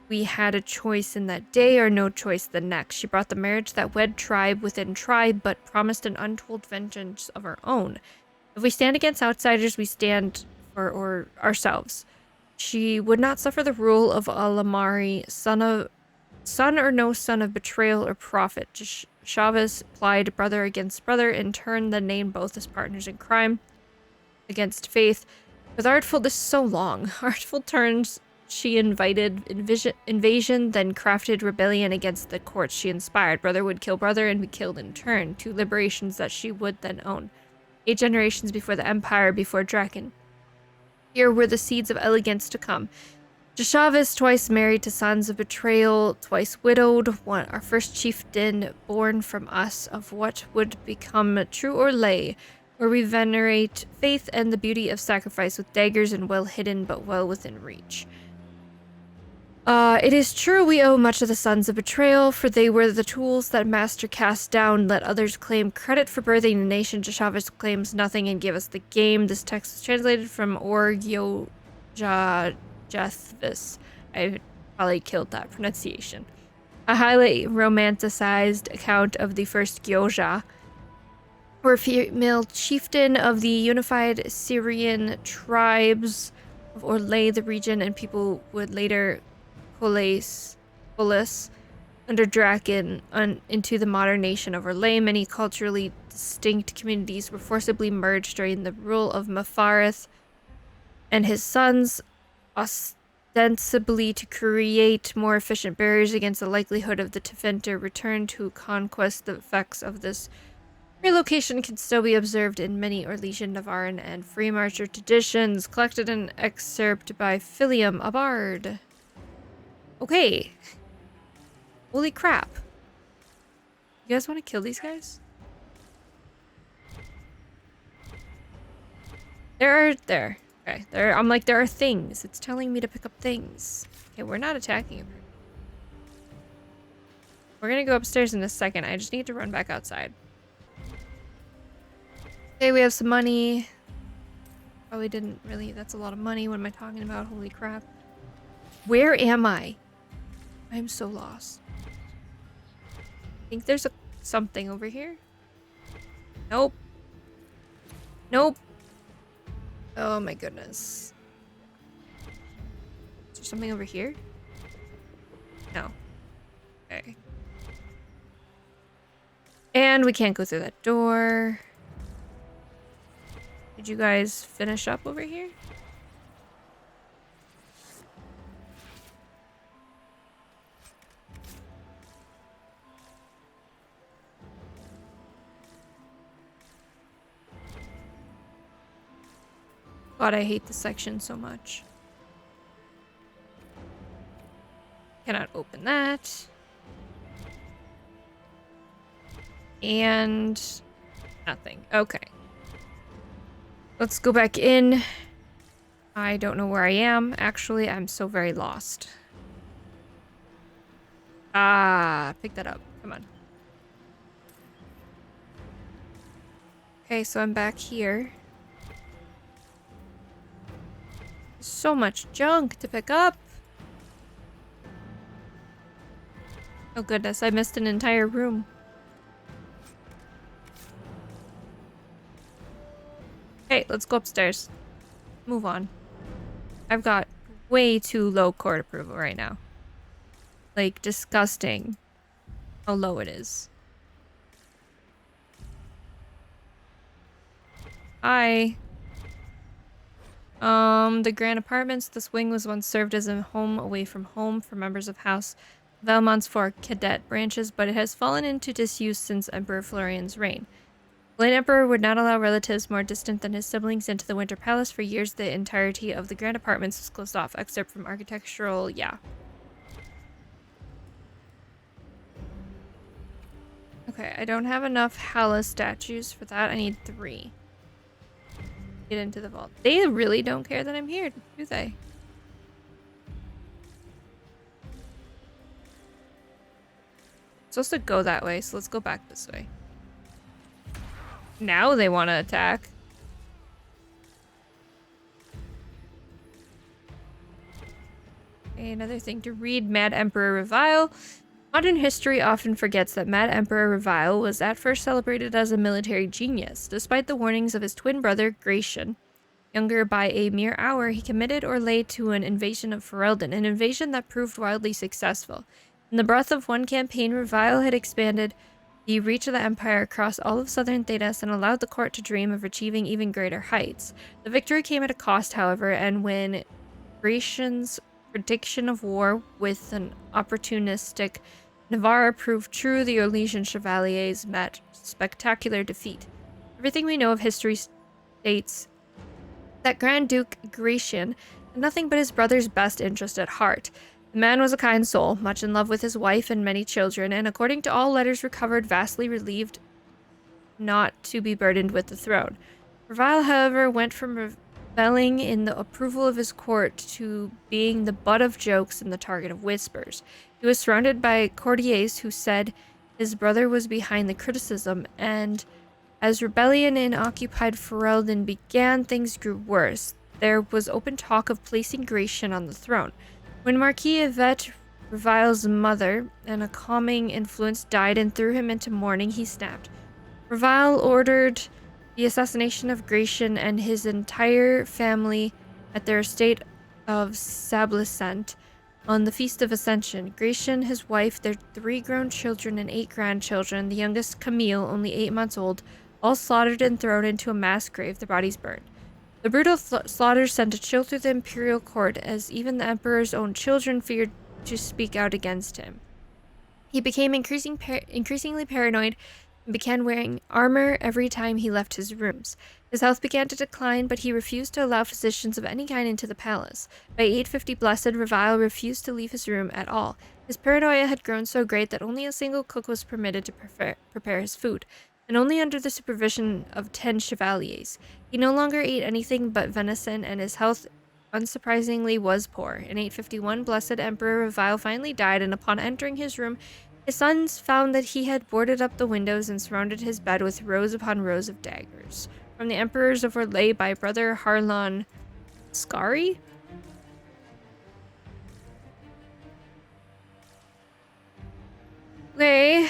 we had a choice in that day or no choice the next. She brought the marriage that wed tribe within tribe, but promised an untold vengeance of our own. If we stand against outsiders, we stand for ourselves. She would not suffer the rule of Alamari, son or no son of betrayal or profit. Chavez plied brother against brother, in turn then named both as partners in crime against Faith. With artful, this is so long. Artful turns, she invited invasion, then crafted rebellion against the courts she inspired. Brother would kill brother and be killed in turn. 2 liberations that she would then own. 8 generations before the Empire, before Draken. Here were the seeds of elegance to come. Chavez, twice married to sons of betrayal, twice widowed, one our first chieftain born from us, of what would become true or lay, where we venerate faith and the beauty of sacrifice with daggers and well hidden but well within reach. It is true we owe much to the sons of betrayal, for they were the tools that Master cast down. Let others claim credit for birthing a nation. Chavez claims nothing and give us the game. This text was translated from Jethvis. I probably killed that pronunciation. A highly romanticized account of the first Gyoja, or female chieftain of the unified Syrian tribes of Orlais, the region, and people would later coalesce under Draken into the modern nation of Orlais. Many culturally distinct communities were forcibly merged during the rule of Mafareth and his sons, ostensibly to create more efficient barriers against the likelihood of the Tefenter return to conquest. The effects of this relocation can still be observed in many Orlesian, Navaran, and Free Marcher traditions. Collected an excerpt by Philium, a bard. Okay. Holy crap. You guys want to kill these guys? There. Okay, I'm like, there are things. It's telling me to pick up things. Okay, we're not attacking him. We're gonna go upstairs in a second. I just need to run back outside. Okay, we have some money. Probably didn't really... That's a lot of money. What am I talking about? Holy crap. Where am I? I'm so lost. I think there's something over here. Nope. Nope. Oh my goodness. Is there something over here? No. Okay. And we can't go through that door. Did you guys finish up over here? God, I hate this section so much. Cannot open that. And nothing. Okay. Let's go back in. I don't know where I am. Actually, I'm so very lost. Ah, pick that up. Come on. Okay, so I'm back here. So much junk to pick up. Oh goodness, I missed an entire room. Okay, let's go upstairs. Move on. I've got way too low court approval right now. Like, disgusting how low it is. Hi. The Grand Apartments. This wing was once served as a home away from home for members of House Valmont's 4 cadet branches, but it has fallen into disuse since Emperor Florian's reign. The late Emperor would not allow relatives more distant than his siblings into the Winter Palace. For years, the entirety of the Grand Apartments was closed off, except from architectural, yeah. Okay, I don't have enough Hala statues for that. I need 3. Get into the vault. They really don't care that I'm here, do they? It's supposed to go that way, so let's go back this way. Now they want to attack. Okay, another thing to read. Mad Emperor Revile. Modern history often forgets that Mad Emperor Revile was at first celebrated as a military genius. Despite the warnings of his twin brother, Gratian, younger by a mere hour, he committed Orlais to an invasion of Ferelden, an invasion that proved wildly successful. In the breath of one campaign, Revile had expanded the reach of the Empire across all of southern Thedas and allowed the court to dream of achieving even greater heights. The victory came at a cost, however, and when Gratian's prediction of war with an opportunistic Navarre proved true, the Orlesian Chevaliers met spectacular defeat. Everything we know of history states that Grand Duke Gratian had nothing but his brother's best interest at heart. The man was a kind soul, much in love with his wife and many children, and according to all letters recovered, vastly relieved not to be burdened with the throne. Revile, however, went from reveling in the approval of his court to being the butt of jokes and the target of whispers. He was surrounded by courtiers who said his brother was behind the criticism, and as rebellion in occupied Ferelden began, things grew worse. There was open talk of placing Gratian on the throne. When Marquis Yvette, Revile's mother, and a calming influence died and threw him into mourning, he snapped. Revile ordered the assassination of Gratian and his entire family at their estate of Sablicent on the Feast of Ascension. Gratian, his wife, their 3 grown children, and 8 grandchildren, the youngest Camille, only 8 months old, all slaughtered and thrown into a mass grave, their bodies burned. The brutal slaughter sent a chill through the imperial court, as even the emperor's own children feared to speak out against him. He became increasingly paranoid and began wearing armor every time he left his rooms. His health began to decline, but he refused to allow physicians of any kind into the palace. By 850 Blessed, Revile refused to leave his room at all. His paranoia had grown so great that only a single cook was permitted to prepare his food, and only under the supervision of 10 chevaliers. He no longer ate anything but venison, and his health, unsurprisingly, was poor. In 851, Blessed Emperor Revile finally died, and upon entering his room, his sons found that he had boarded up the windows and surrounded his bed with rows upon rows of daggers. From the emperors of Orlais by brother Harlan Scari? Okay.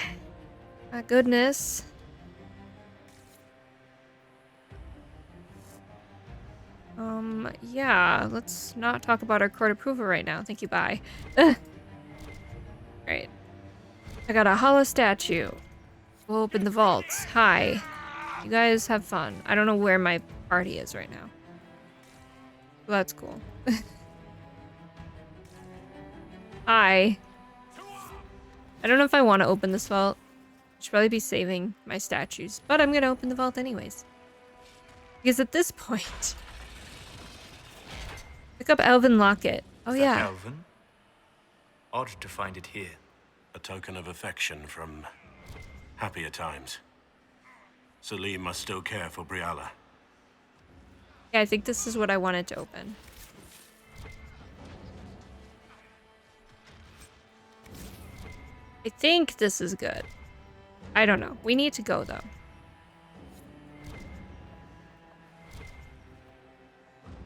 My goodness. Yeah, let's not talk about our court approval right now. Thank you, bye. Right. I got a hollow statue. We'll open the vaults. Hi. You guys have fun. I don't know where my party is right now. Well, that's cool. Hi. I don't know if I want to open this vault. I should probably be saving my statues, but I'm gonna open the vault anyways. Because at this point... Pick up Elven Locket. Oh, yeah. Elven? Odd to find it here. A token of affection from happier times. Celine must still care for Briala. Yeah, I think this is what I wanted to open. I think this is good. I don't know. We need to go, though.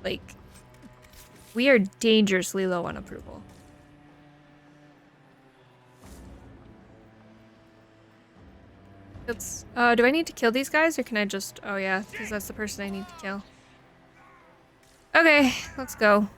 Like... We are dangerously low on approval. It's, do I need to kill these guys, or can I just... Oh yeah, because that's the person I need to kill. Okay, let's go.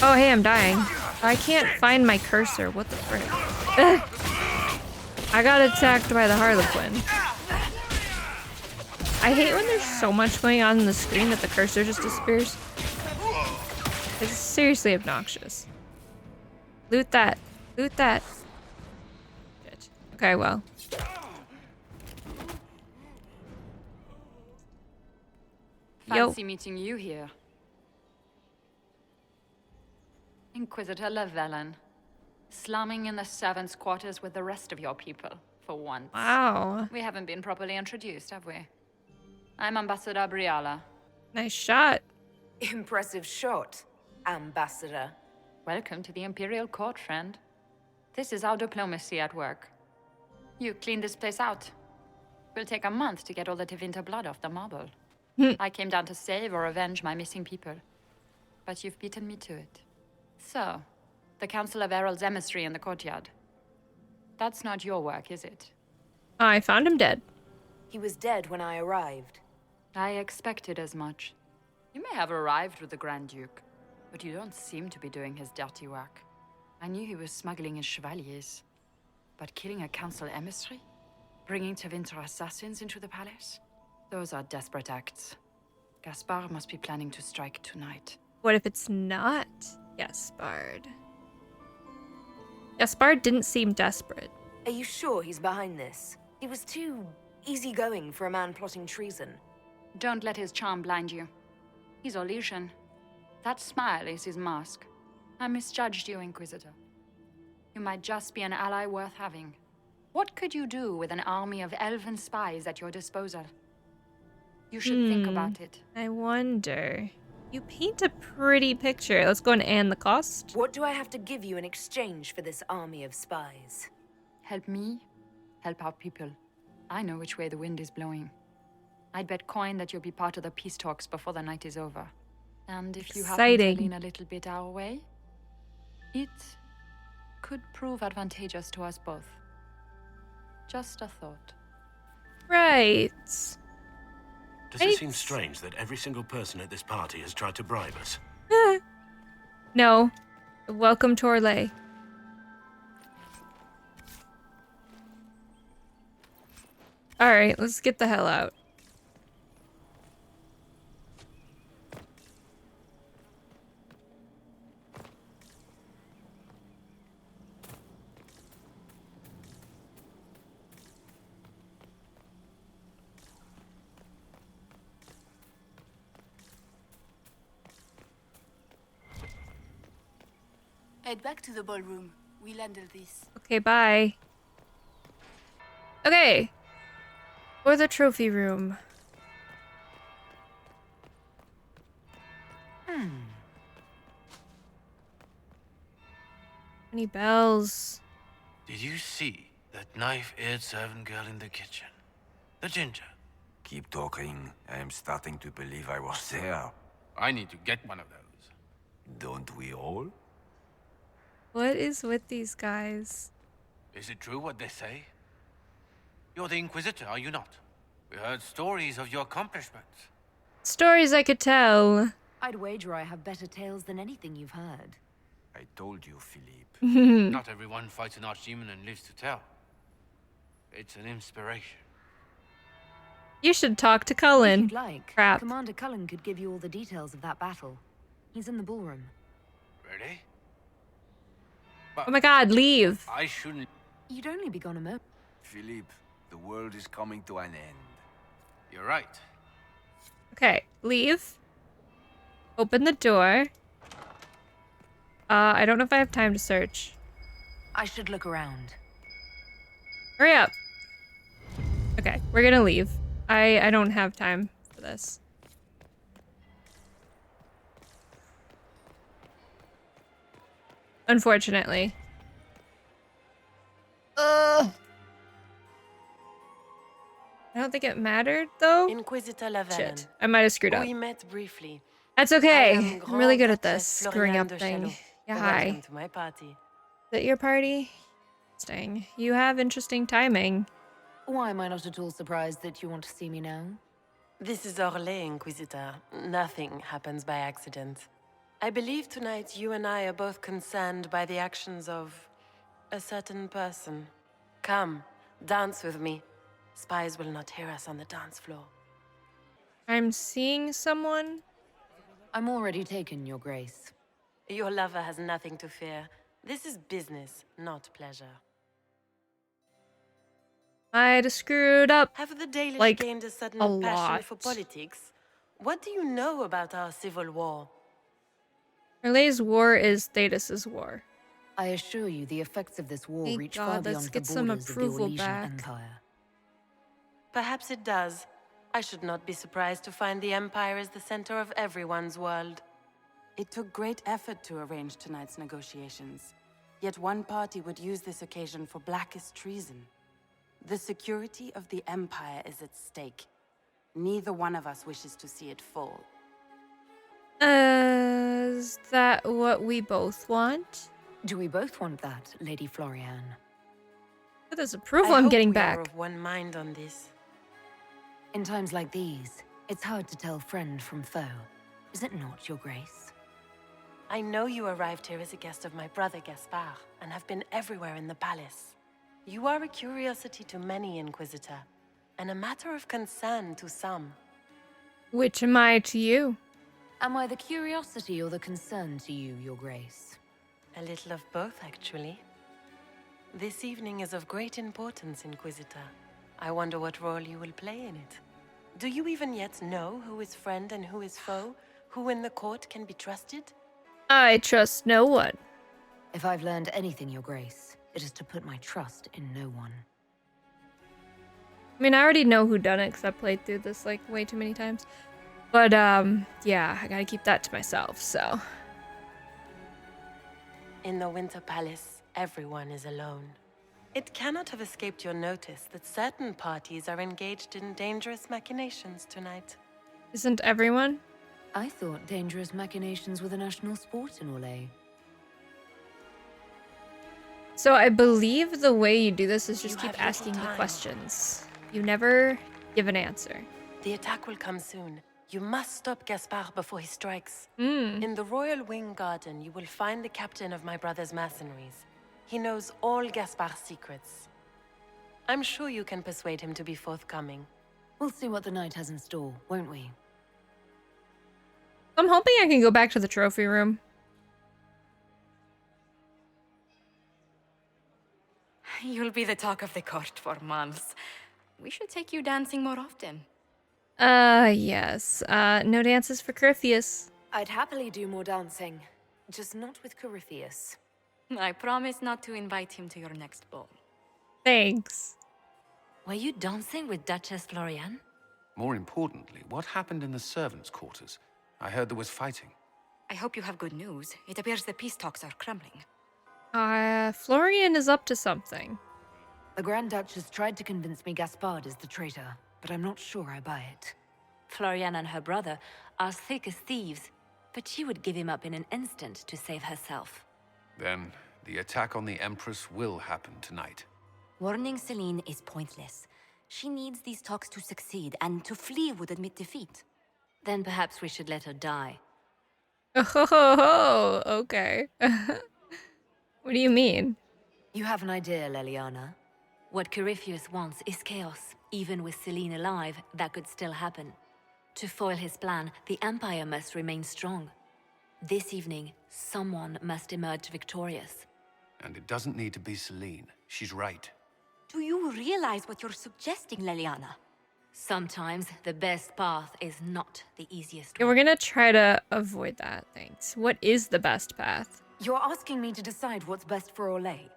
Oh, hey, I'm dying. I can't find my cursor. What the frick? I got attacked by the Harlequin. I hate when there's so much going on the screen that the cursor just disappears. It's seriously obnoxious. Loot that. Loot that. Shit. Okay, well. Fancy meeting you here. Inquisitor Lavellen, slumming in the servants' quarters with the rest of your people, for once. Wow. We haven't been properly introduced, have we? I'm Ambassador Briala. Nice shot. Impressive shot, Ambassador. Welcome to the Imperial Court, friend. This is our diplomacy at work. You clean this place out. Will take a month to get all the Tevinter blood off the marble. I came down to save or avenge my missing people. But you've beaten me to it. So, The Council of Herald's emissary in the courtyard. That's not your work, is it? I found him dead. He was dead when I arrived. I expected as much. You may have arrived with the Grand Duke, but you don't seem to be doing his dirty work. I knew he was smuggling his chevaliers. But killing a council emissary? Bringing Tevinter assassins into the palace? Those are desperate acts. Gaspard must be planning to strike tonight. What if it's not Gaspard? Gaspard didn't seem desperate. Are you sure he's behind this? He was too easygoing for a man plotting treason. Don't let his charm blind you. He's illusion. That smile is his mask. I misjudged you, Inquisitor. You might just be an ally worth having. What could you do with an army of elven spies at your disposal? You should think about it. I wonder. You paint a pretty picture. Let's go and the cost. What do I have to give you in exchange for this army of spies? Help me, help our people. I know which way the wind is blowing. I'd bet coin that you'll be part of the peace talks before the night is over. And if you happen to lean a little bit our way, it could prove advantageous to us both. Just a thought. Right. Does it seem strange that every single person at this party has tried to bribe us? No. Welcome to Orlais. Alright, let's get the hell out. Head back to the ballroom. We'll handle this. Okay, bye. Okay. For the trophy room. Any bells? Did you see that knife-eared servant girl in the kitchen? The ginger. Keep talking. I am starting to believe I was there. I need to get one of those. Don't we all? What is with these guys? Is it true what they say? You're the Inquisitor, are you not? We heard stories of your accomplishments. Stories I could tell. I'd wager I have better tales than anything you've heard. I told you, Philippe. Not everyone fights an archdemon and lives to tell. It's an inspiration. You should talk to Cullen. If you'd like, Crap. Commander Cullen could give you all the details of that battle. He's in the ballroom. Really? Oh my god, leave. I shouldn't... You'd only be gone a moment. Philippe, the world is coming to an end. You're right. Okay, leave. Open the door. I don't know if I have time to search. I should look around. Hurry up. Okay, we're gonna leave. I don't have time for this. Unfortunately. I don't think it mattered, though. Inquisitor Lavalin. Shit, I might have screwed up. We met briefly. That's okay. I am I'm really good at Grand this Duchess screwing up Floriane de thing. Chalot. Yeah, Welcome hi. to my party. Is that your party? Interesting. You have interesting timing. Why am I not at all surprised that you want to see me now? This is Orlais, Inquisitor. Nothing happens by accident. I believe tonight you and I are both concerned by the actions of a certain person. Come, dance with me. Spies will not hear us on the dance floor. I'm seeing someone. I'm already taken, Your Grace. Your lover has nothing to fear. This is business, not pleasure. Might have screwed up. Have the Dalish like, gained a sudden a passion lot. for politics? What do you know about our civil war? Orlais's war is Thetis' war. I assure you, the effects of this war Thank reach God, far let's beyond get the some borders of the approval Orlesian back. Empire. Perhaps it does. I should not be surprised to find the Empire is the center of everyone's world. It took great effort to arrange tonight's negotiations. Yet one party would use this occasion for blackest treason. The security of the Empire is at stake. Neither one of us wishes to see it fall. Is that what we both want? Do we both want that, Lady Florian? With this approval I I'm hope getting we back. are of one mind on this. In times like these, it's hard to tell friend from foe. Is it not, Your Grace? I know you arrived here as a guest of my brother Gaspard, and have been everywhere in the palace. You are a curiosity to many, Inquisitor, and a matter of concern to some. Which am I to you? Am I the curiosity or the concern to you, Your Grace? A little of both, actually. This evening is of great importance, Inquisitor. I wonder what role you will play in it. Do you even yet know who is friend and who is foe? Who in the court can be trusted? I trust no one. If I've learned anything, Your Grace, it is to put my trust in no one. I mean, I already know who done it because I played through this like way too many times. But yeah, I gotta keep that to myself, so. In the Winter Palace, everyone is alone. It cannot have escaped your notice that certain parties are engaged in dangerous machinations tonight. Isn't everyone? I thought dangerous machinations were the national sport in Orlais. So I believe the way you do this is just keep asking the questions. You never give an answer. The attack will come soon. You must stop Gaspard before he strikes. Mm. In the Royal Wing Garden, you will find the captain of my brother's mercenaries. He knows all Gaspard's secrets. I'm sure you can persuade him to be forthcoming. We'll see what the night has in store, won't we? I'm hoping I can go back to the trophy room. You'll be the talk of the court for months. We should take you dancing more often. Yes. No dances for Corypheus. I'd happily do more dancing, just not with Corypheus. I promise not to invite him to your next ball. Thanks. Were you dancing with Duchess Florian? More importantly, what happened in the servants' quarters? I heard there was fighting. I hope you have good news. It appears the peace talks are crumbling. Florian is up to something. The Grand Duchess tried to convince me Gaspard is the traitor, but I'm not sure I buy it. Florian and her brother are thick as thieves, but she would give him up in an instant to save herself. Then, the attack on the Empress will happen tonight. Warning Celine is pointless. She needs these talks to succeed, and to flee would admit defeat. Then perhaps we should let her die. Oh, okay. What do you mean? You have an idea, Leliana? What Corypheus wants is chaos. Even with Celine alive, that could still happen. To foil his plan, the Empire must remain strong. This evening, someone must emerge victorious. And it doesn't need to be Celine. She's right. Do you realize what you're suggesting, Leliana? Sometimes the best path is not the easiest Yeah, we're gonna try to avoid that, thanks. What is the best path? You're asking me to decide what's best for Orlais.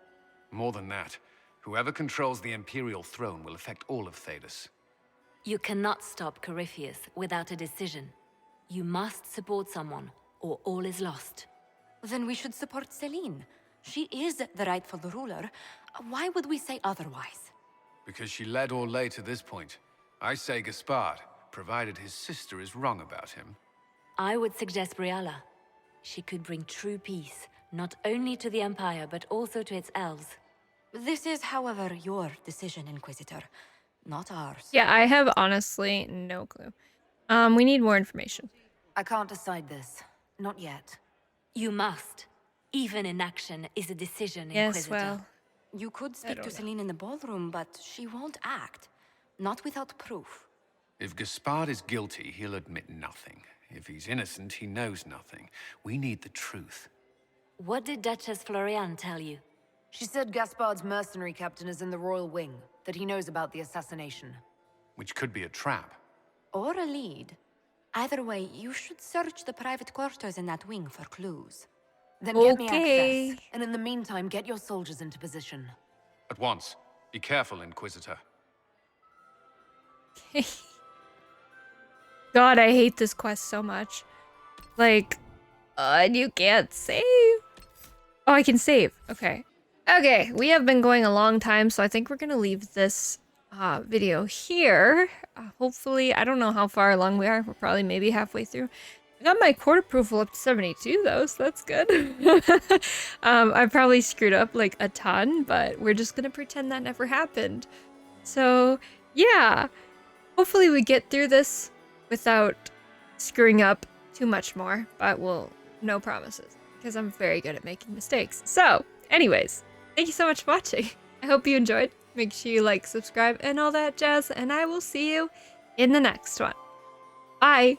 More than that, whoever controls the Imperial throne will affect all of Thedas. You cannot stop Corypheus without a decision. You must support someone, or all is lost. Then we should support Celine. She is the rightful ruler. Why would we say otherwise? Because she led Orlais to this point. I say Gaspard, provided his sister is wrong about him. I would suggest Briala. She could bring true peace, not only to the Empire, but also to its elves. This is, however, your decision, Inquisitor, not ours. Yeah, I have honestly no clue. We need more information. I can't decide this. Not yet. You must. Even inaction is a decision, Yes, Inquisitor. well, You could speak to Celine in the ballroom, but she won't act. Not without proof. If Gaspard is guilty, he'll admit nothing. If he's innocent, he knows nothing. We need the truth. What did Duchess Florian tell you? She said Gaspard's mercenary captain is in the Royal Wing, that he knows about the assassination. Which could be a trap. Or a lead. Either way, you should search the private quarters in that wing for clues. Then get me access, and in the meantime, get your soldiers into position. At once. Be careful, Inquisitor. God, I hate this quest so much. Like, and you can't save. Oh, I can save. Okay. Okay, we have been going a long time, so I think we're gonna leave this video here. Hopefully, I don't know how far along we are. We're probably maybe halfway through. I got my court approval up to 72 though, so that's good. I probably screwed up like a ton, but we're just gonna pretend that never happened. So yeah, hopefully we get through this without screwing up too much more, but no promises, because I'm very good at making mistakes. So anyways, thank you so much for watching. I hope you enjoyed. Make sure you like, subscribe, and all that jazz, and I will see you in the next one. Bye!